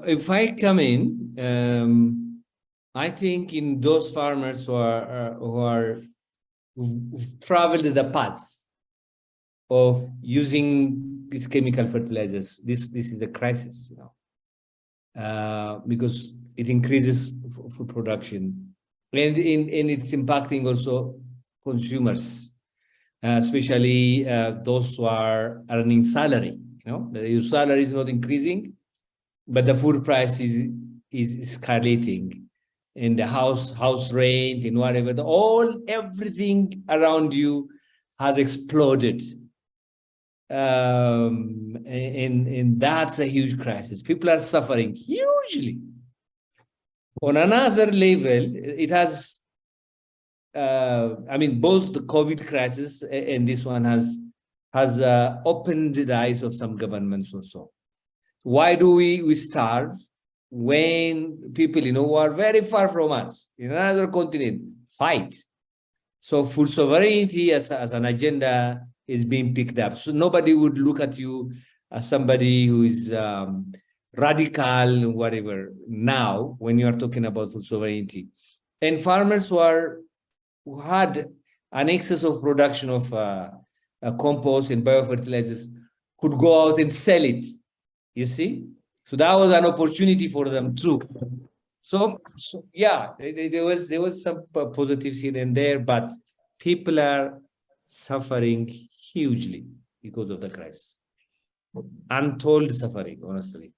S5: If I come in, I think in those farmers who've traveled the path of using these chemical fertilizers, this is a crisis, because it increases food production, and it's impacting also consumers, especially those who are earning salary. Your salary is not increasing, but the food price is escalating, and the house rent and whatever, everything around you has exploded. And that's a huge crisis. People are suffering hugely. On another level, it has, both the COVID crisis and this one has opened the eyes of some governments also. Why do we starve when people, who are very far from us in another continent fight? So food sovereignty as an agenda is being picked up. So nobody would look at you as somebody who is radical, whatever, now when you are talking about food sovereignty. And farmers who had an excess of production of compost and biofertilizers could go out and sell it, you see? So that was an opportunity for them too. So yeah, there was some positives here and there, but people are suffering hugely because of the crisis. Untold suffering, honestly.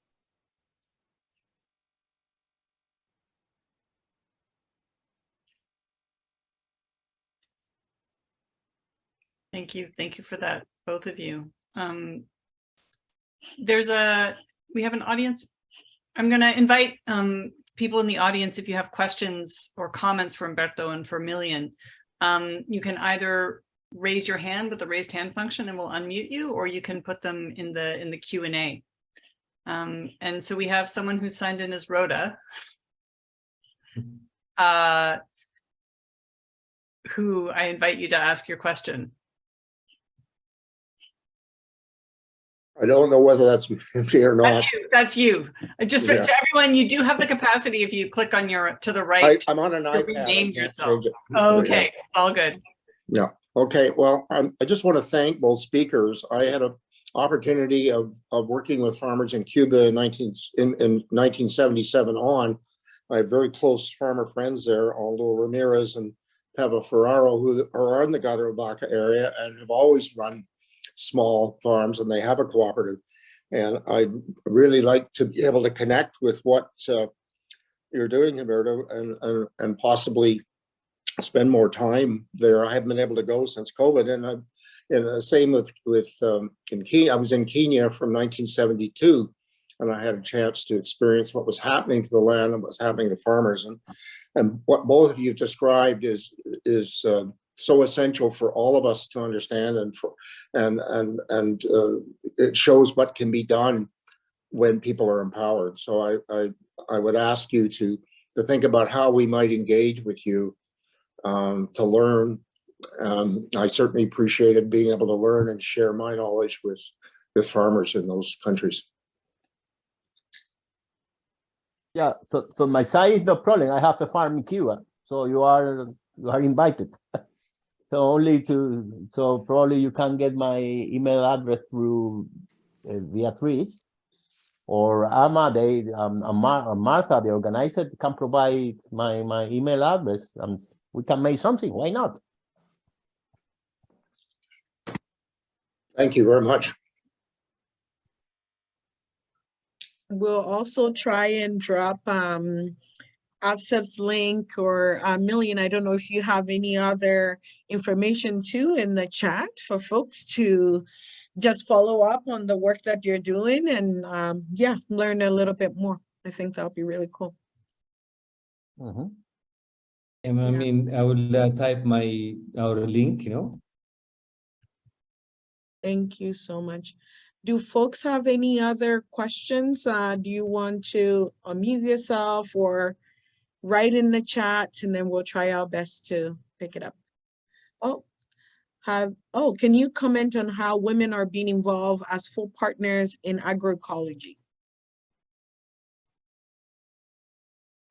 S1: Thank you for that, both of you. We have an audience. I'm going to invite people in the audience, if you have questions or comments for Humberto and for Milion, you can either raise your hand with the raised hand function and we'll unmute you, or you can put them in the Q&A. And so we have someone who's signed in as Rhoda, who I invite you to ask your question.
S6: I don't know whether that's me or not.
S1: That's you. Just for everyone, you do have the capacity if you click on to the right.
S6: I'm on an iPad.
S1: Rename yourself. Okay, all good.
S6: Yeah. Okay. Well, I just want to thank both speakers. I had an opportunity of working with farmers in Cuba in 1977 on. I have very close farmer friends there, Aldo Ramirez and Peva Ferraro, who are in the Gautam area and have always run small farms, and they have a cooperative. And I'd really like to be able to connect with what you're doing, Humberto, and possibly spend more time there. I haven't been able to go since COVID, and the same with in Kenya. I was in Kenya from 1972, and I had a chance to experience what was happening to the land and what's happening to farmers. And what both of you described is so essential for all of us to understand, and it shows what can be done when people are empowered. So I would ask you to think about how we might engage with you to learn. I certainly appreciated being able to learn and share my knowledge with farmers in those countries.
S7: Yeah, so my side is no problem. I have a farm in Cuba, so you are invited. So probably you can get my email address through Beatriz or Ama. Martha, the organizer, can provide my email address, and we can make something. Why not?
S6: Thank you very much.
S2: We'll also try and drop ABCEP's link, or Milion, I don't know if you have any other information too in the chat for folks to just follow up on the work that you're doing and learn a little bit more. I think that would be really cool.
S5: Mm-hmm. I mean, I will type our link,
S2: Thank you so much. Do folks have any other questions? Do you want to unmute yourself or write in the chat, and then we'll try our best to pick it up. Can you comment on how women are being involved as full partners in agroecology?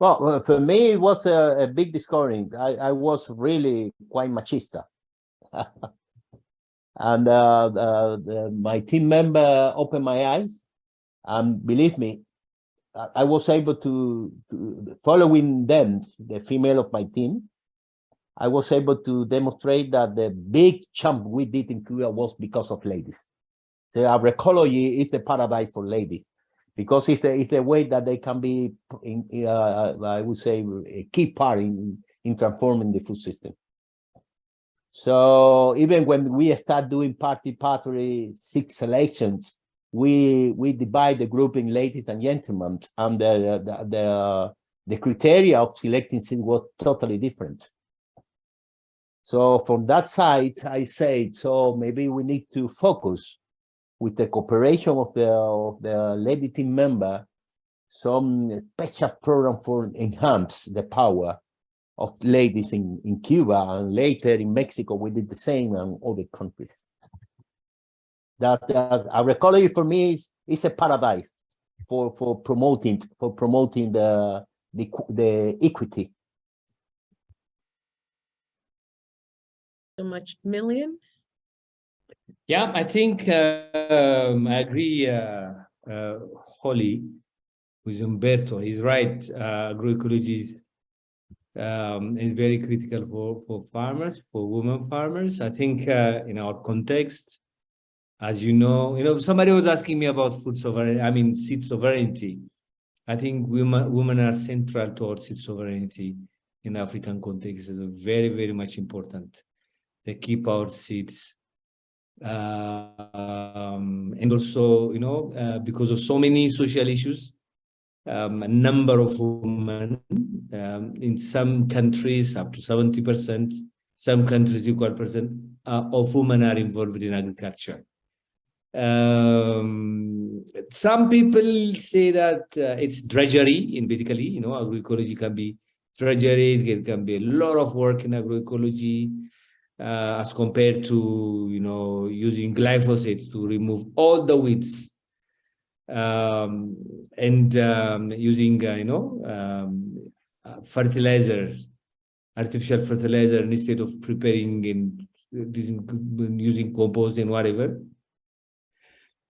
S7: Well, for me, it was a big discovery. I was really quite machista. And my team member opened my eyes. And believe me, I was able to following them, the female of my team, I was able to demonstrate that the big jump we did in Cuba was because of ladies. The agroecology is the paradise for ladies, because it's the way that they can be, I would say, a key part in transforming the food system. So even when we start doing participatory seed selections, we divide the group in ladies and gentlemen, and the criteria of selecting seed was totally different. So from that side, I say, so maybe we need to focus with the cooperation of the lady team member, some special program for enhance the power of ladies in Cuba, and later in Mexico, we did the same and other countries. That agroecology for me is a paradise for promoting the equity.
S2: So much, Milion.
S5: Yeah, I think I agree wholly with Humberto. He's right. Agroecology is very critical for farmers, for women farmers. I think in our context, as you know, somebody was asking me about food sovereignty, I mean, seed sovereignty. I think women are central towards seed sovereignty in African context. Is very, very much important. They keep our seeds. And also, because of so many social issues, a number of women in some countries up to 70%, some countries equal percent of women are involved in agriculture. Some people say that it's drudgery, and basically, agroecology can be drudgery. It can be a lot of work in agroecology. As compared to using glyphosate to remove all the weeds, and using fertilizers, artificial fertilizer, instead of preparing and using compost and whatever.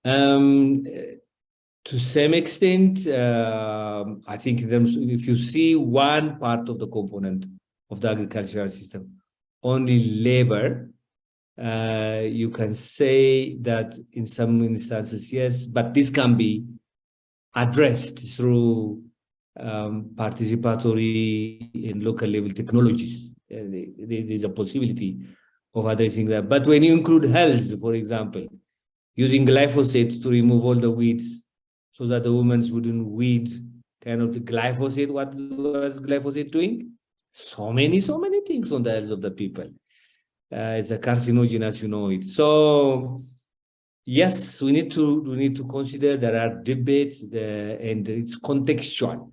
S5: To some extent, I think if you see one part of the component of the agricultural system, only labor, you can say that in some instances, yes, but this can be addressed through participatory and local level technologies. There's a possibility of addressing that. But when you include health, for example, using glyphosate to remove all the weeds so that the women wouldn't weed kind of the glyphosate, what was glyphosate doing? So many things on the health of the people. It's a carcinogen, as you know it. So yes, we need to consider there are debates and it's contextual.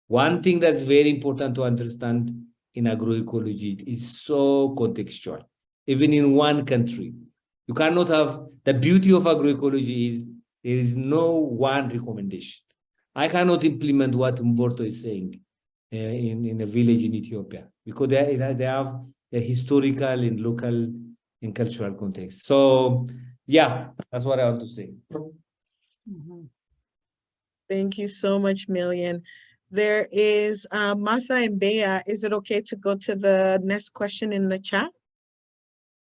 S5: One thing that's very important to understand in agroecology is so contextual. Even in one country, you cannot have the beauty of agroecology is there is no one recommendation. I cannot implement what Humberto is saying in a village in Ethiopia, because they have a historical and local and cultural context. So yeah, that's what I want to say.
S2: Thank you so much, Milion. There is Martha and Bea. Is it okay to go to the next question in the chat?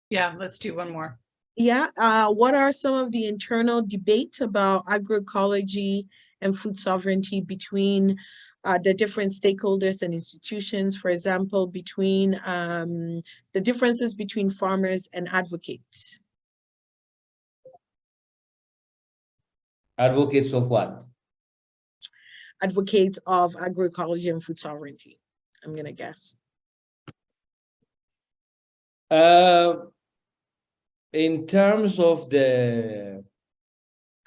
S1: Yeah, let's do one more.
S2: Yeah, what are some of the internal debates about agroecology and food sovereignty between the different stakeholders and institutions, for example, between the differences between farmers and advocates?
S5: Advocates of what?
S2: Advocates of agroecology and food sovereignty, I'm gonna guess.
S5: In terms of the,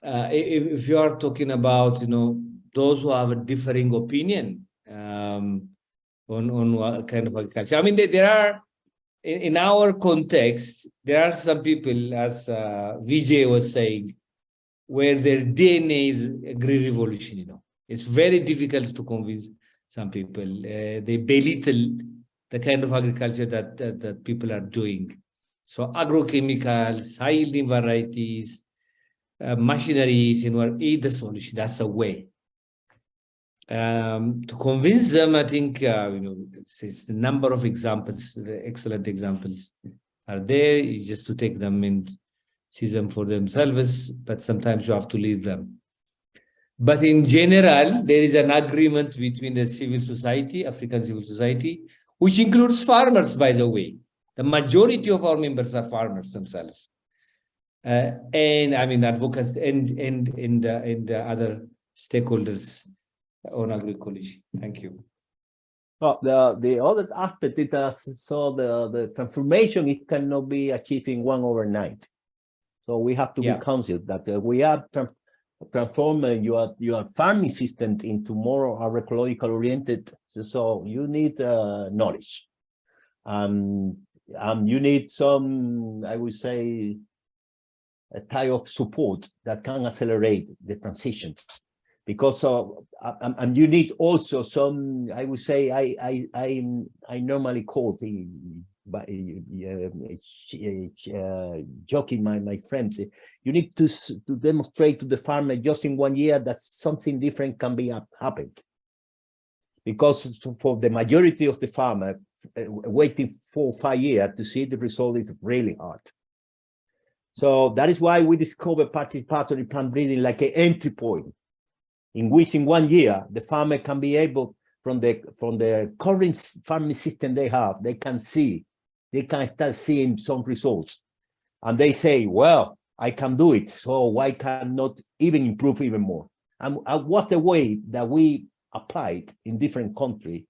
S5: if you are talking about, those who have a differing opinion on what kind of agriculture. I mean, there are, in our context, there are some people, as Vijay was saying, where their DNA is agri-revolution, It's very difficult to convince some people. They belittle the kind of agriculture that people are doing. So agrochemicals, high-yielding varieties, machineries, is the solution. That's a way. To convince them, I think, it's the number of examples, the excellent examples are there. It's just to take them and see them for themselves, but sometimes you have to leave them. But in general, there is an agreement between the civil society, African civil society, which includes farmers, by the way. The majority of our members are farmers themselves. And I mean, advocates and other stakeholders on agroecology. Thank you.
S7: Well, the other aspect is that the transformation, it cannot be achieved in one overnight. So we have to be conscious that we are transforming your farming system into more agroecological oriented. So you need knowledge, you need some, I would say, a type of support that can accelerate the transition. Because and you need also some, I would say, I normally call the joking my friends, you need to demonstrate to the farmer just in 1 year that something different can be happened. Because for the majority of the farmer, waiting 4 or 5 years to see the result is really hard. So that is why we discovered participatory plant breeding like an entry point, in which in 1 year the farmer can be able, from the current farming system they have, they can start seeing some results, and they say, well, I can do it, so why cannot even improve even more? And what's the way that we applied in different countries,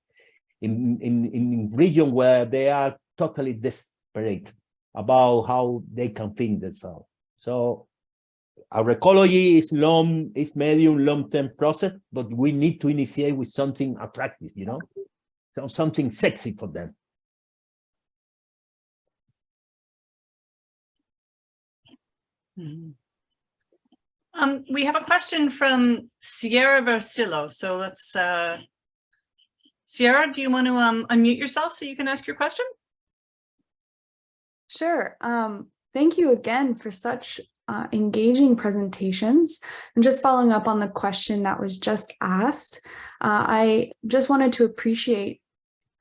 S7: in region where they are totally desperate about how they can feed themselves. So agroecology is medium, long-term process, but we need to initiate with something attractive, something sexy for them.
S1: We have a question from Sierra Versillo. So let's, Sierra, do you want to unmute yourself so you can ask your question?
S8: Sure. Thank you again for such engaging presentations. And just following up on the question that was just asked, I just wanted to appreciate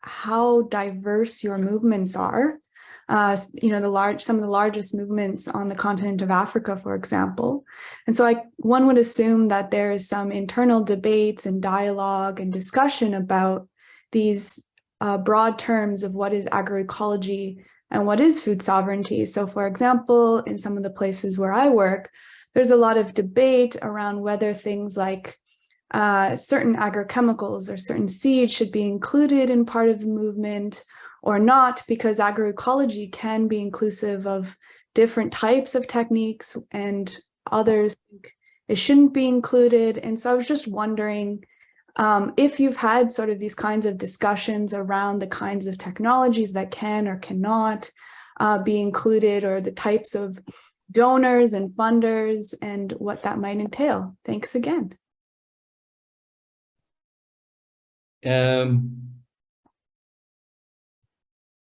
S8: how diverse your movements are. Some of the largest movements on the continent of Africa, for example. And so one would assume that there is some internal debates and dialogue and discussion about these broad terms of what is agroecology and what is food sovereignty. So for example, in some of the places where I work, there's a lot of debate around whether things like certain agrochemicals or certain seeds should be included in part of the movement or not, because agroecology can be inclusive of different types of techniques and others think it shouldn't be included. And so I was just wondering if you've had sort of these kinds of discussions around the kinds of technologies that can or cannot be included, or the types of donors and funders and what that might entail. Thanks again.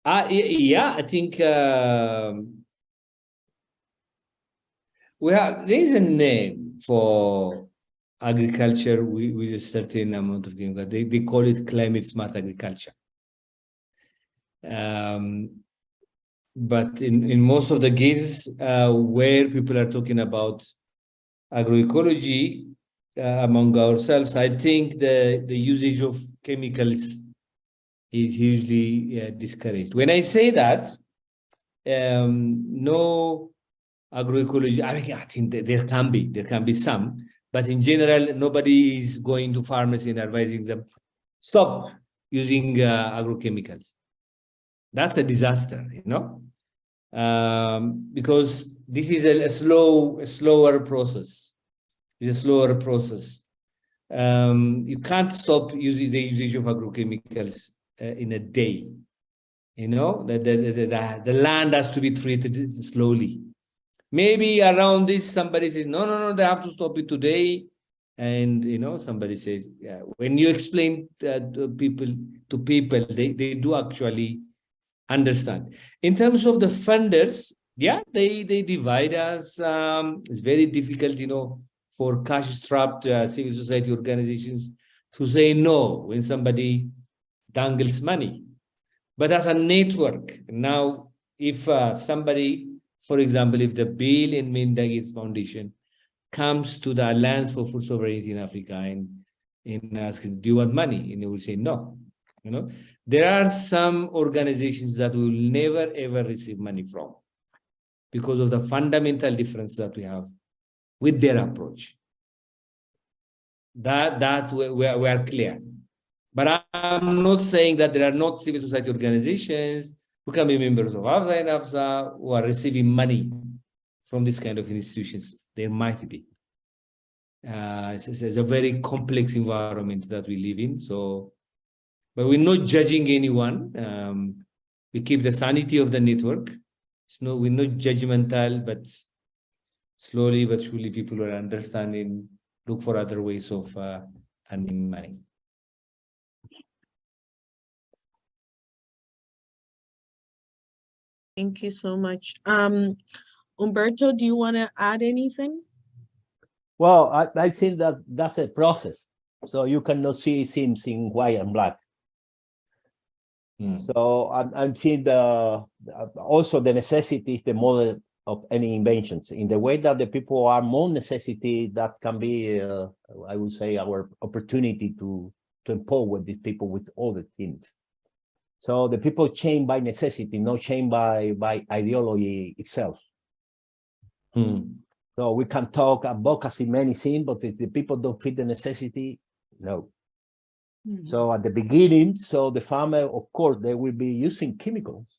S5: I think there is a name for agriculture with a certain amount of chemical. They call it climate smart agriculture. But in most of the cases where people are talking about agroecology among ourselves, I think the usage of chemicals is hugely discouraged. When I say that, no agroecology, I think that there can be some, but in general, nobody is going to farmers and advising them, stop using agrochemicals. That's a disaster, because this is a slower process. It's a slower process. You can't stop using the usage of agrochemicals in a day. The land has to be treated slowly. Maybe around this, somebody says, no, they have to stop it today. And somebody says, yeah, when you explain to people, they do actually understand. In terms of the funders, yeah, they divide us. It's very difficult, for cash-strapped civil society organizations to say no when somebody dangles money. But as a network, now, if somebody, for example, if the Bill and Melinda Gates Foundation comes to the Alliance for Food Sovereignty in Africa and asks, do you want money? And they will say no. There are some organizations that will never, ever receive money from because of the fundamental difference that we have with their approach. That we are clear. But I'm not saying that there are not civil society organizations who can be members of AFSA and AFSA who are receiving money from this kind of institutions. There might be. It's a very complex environment that we live in. So, but we're not judging anyone. We keep the sanity of the network. We're not judgmental, but slowly but surely people are understanding, look for other ways of earning money.
S2: Thank you so much. Humberto, do you want to add anything?
S7: Well, I think that that's a process. So you cannot see things in white and black. So I'm seeing also the necessity is the model of any inventions. In the way that the people are more necessity, that can be, I would say, our opportunity to empower these people with all the things. So the people change by necessity, not change by ideology itself. So we can talk advocacy, many things, but if the people don't fit the necessity, no. So at the beginning, so the farmer, of course, they will be using chemicals,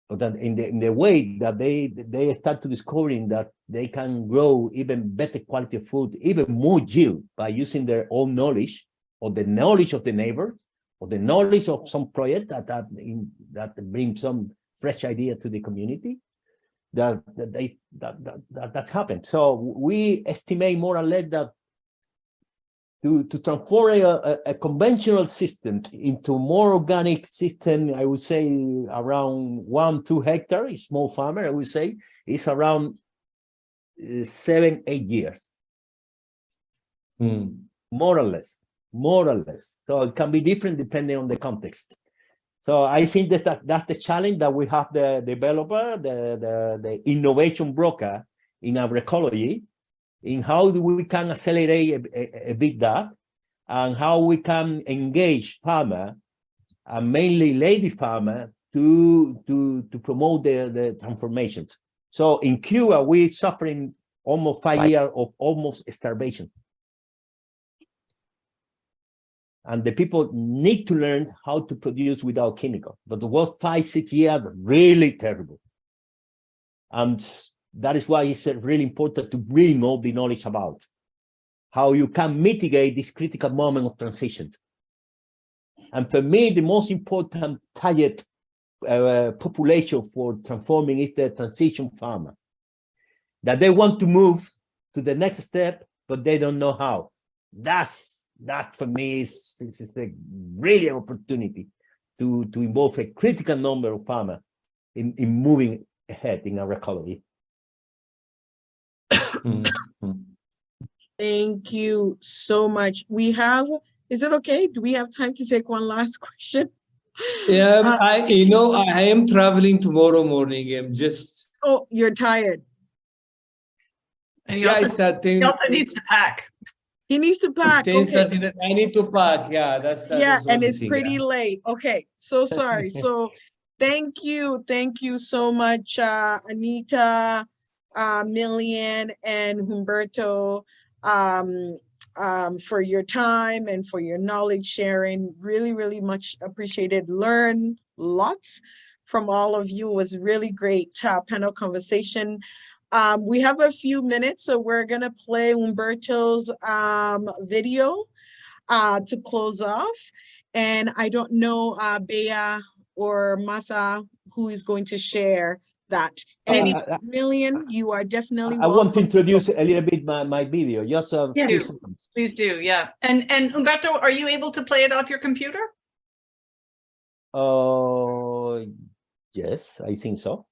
S7: but then in the way that they start to discovering that they can grow even better quality of food, even more yield by using their own knowledge or the knowledge of the neighbor or the knowledge of some project that brings some fresh idea to the community. That happened. So we estimate more or less that to transform a conventional system into more organic system, I would say around 1-2 hectares, small farmer, I would say, is around 7-8 years. More or less. So it can be different depending on the context. So I think that's the challenge that we have the developer, the innovation broker in agroecology, in how we can accelerate a bit that, and how we can engage farmer, and mainly lady farmer, to promote the transformations. So in Cuba, we're suffering almost 5 years of almost starvation. And the people need to learn how to produce without chemical. But the was 5-6 years really terrible. And that is why it's really important to bring all the knowledge about how you can mitigate this critical moment of transition. And for me, the most important target population for transforming is the transition farmer. That they want to move to the next step, but they don't know how. That for me is a really opportunity to involve a critical number of farmers in moving ahead in agroecology.
S2: Thank you so much. Is it okay? Do we have time to take one last question?
S5: Yeah, I am traveling tomorrow morning. I'm just.
S2: Oh, you're tired.
S1: And
S5: he also
S1: needs to pack.
S2: He needs to pack. Okay.
S5: I need to pack. Yeah, that's
S2: and it's pretty late. Okay, so sorry. So thank you so much, Anita, Milion, and Humberto, for your time and for your knowledge sharing. Really, really much appreciated. Learn lots from all of you. It was really great panel conversation. We have a few minutes, so we're gonna play Humberto's video to close off. And I don't know, Bea or Martha, who is going to share that. And
S7: I-
S2: Milion, you are definitely
S7: I want to
S2: welcome
S7: introduce
S2: join.
S7: a little bit my video, just a
S3: Yes.
S7: few seconds.
S1: Please do, yeah. And Humberto, are you able to play it off your computer?
S7: Yes, I think so.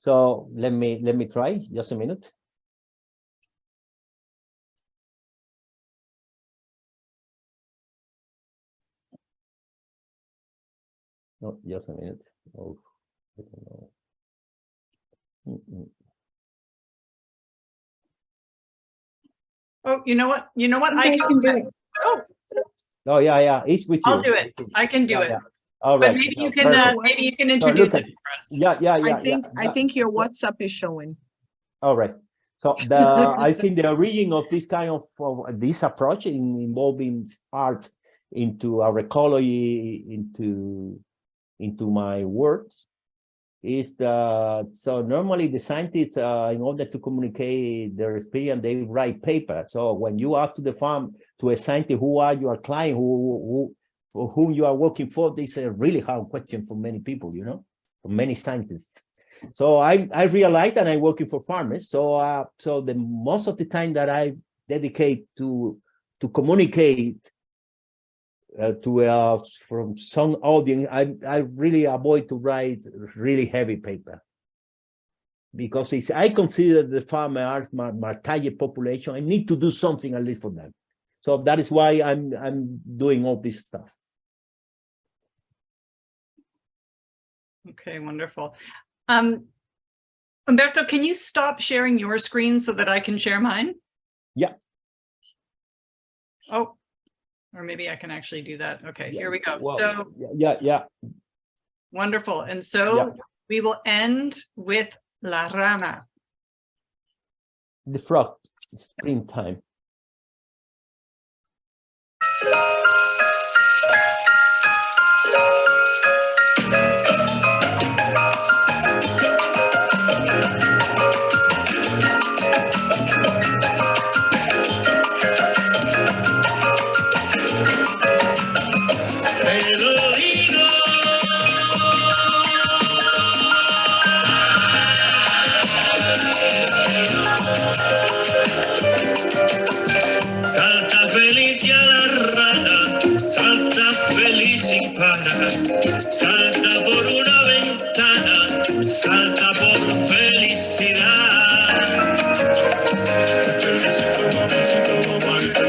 S7: So let me try, just a minute. No, just a minute. Oh, I don't know.
S1: Oh, you know what? You know what?
S3: I can do it.
S1: Oh,
S7: Oh, yeah, it's with you.
S1: I'll do it. I can do it.
S7: Yeah. All
S1: But
S7: right.
S1: maybe
S7: so
S1: you can
S7: perfect.
S1: maybe you can
S7: So
S1: introduce
S7: look
S1: it
S7: at,
S1: for us.
S7: yeah.
S2: I think your WhatsApp is showing.
S7: All right. So I think the origin of this kind of this approach involving art into agroecology, into my works, is that so normally the scientists, in order to communicate their experience, they write paper. So when you ask to the farm to a scientist, who are your client, for whom you are working for, this is a really hard question for many people, for many scientists. So I realized that I'm working for farmers. So the most of the time that I dedicate to communicate from some audience, I really avoid to write really heavy paper, because I consider the farmer as my target population. I need to do something at least for them. So that is why I'm doing all this stuff.
S1: Okay, wonderful. Humberto, can you stop sharing your screen so that I can share mine?
S7: Yeah.
S1: Oh, or maybe I can actually do that. Okay, here we go.
S7: Well,
S1: so
S7: yeah.
S1: wonderful. And so we will end with La Rana.
S7: The frog, springtime.
S9: Salta feliz ya la rana, salta feliz sin parar, salta por una ventana, salta por felicidad. Felicito, mamacita, mamacita,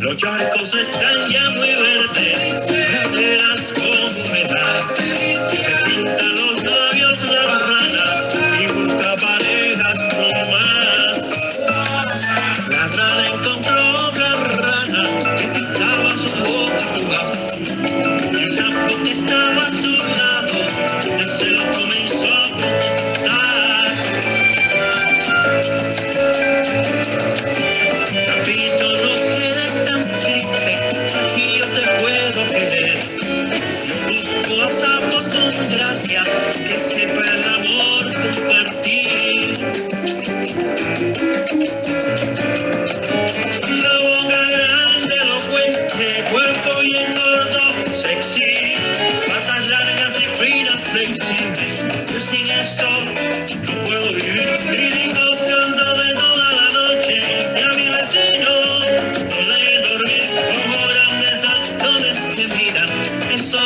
S9: los charcos están ya muy verdes, verás con humedad, se pinta los labios la rana y busca parejas no más. La rana encontró otra rana que pintaba su boca fugaz, y el sapo que estaba a su lado de celo comenzó a protestar. Sapito, no quedes tan triste, aquí yo te puedo querer. Yo busco a sapos con gracia que sepa el amor compartir. La boca grande, elocuente, cuerpo bien gordo, sexy, patas largas y finas, flexibles. Yo sin eso no puedo vivir. Líricos cantando toda la noche, y a mi vecino no deben dormir. Ojos grandes, altones que miran, eso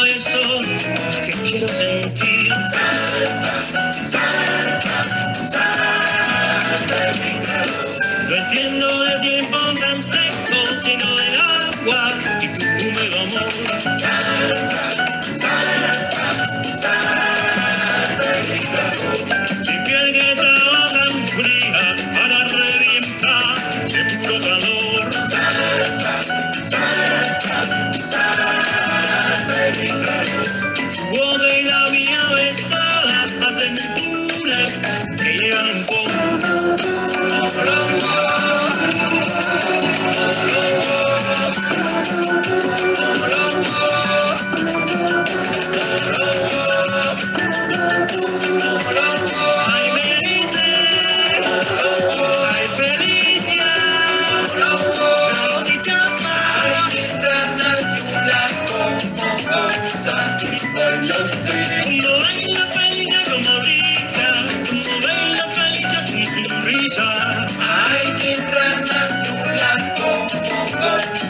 S9: que quiero sentir. Salta, salta, salta,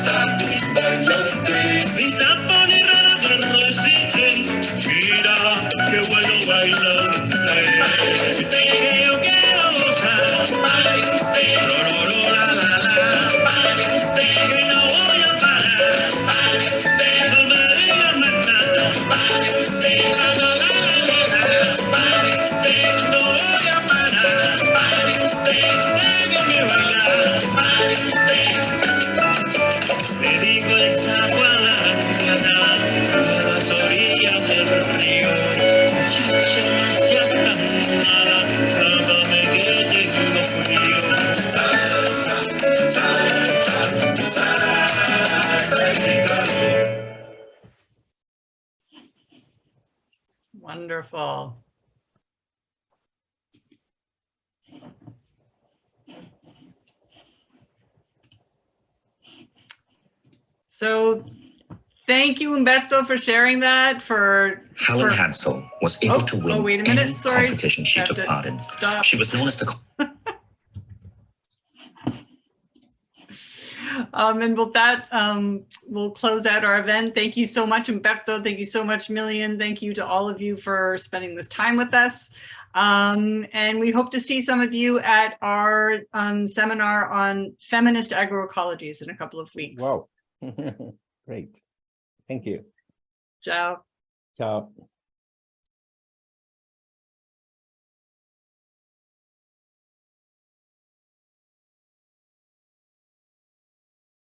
S9: Ni sapo ni rana no existen. Mira qué bueno bailar. Que yo quiero gozar. Lo, la, que no voy a parar. No me digas más nada. La, no voy a parar. Déjame bailar. Le digo el sapo a la anciana a las orillas del río. Muchacha, no seas tan mala, lámame que tengo frío.
S1: Wonderful. So thank you, Humberto, for sharing that.
S10: Helen Hansel was able to win
S1: wait a minute.
S10: any
S1: Sorry.
S10: competition she took part in.
S1: Stop.
S10: She was known as the
S1: And with that, we'll close out our event. Thank you so much, Humberto. Thank you so much, Milion. Thank you to all of you for spending this time with us. And we hope to see some of you at our seminar on feminist agroecologies in a couple of weeks.
S7: Wow. Great. Thank you.
S1: Ciao.
S7: Ciao.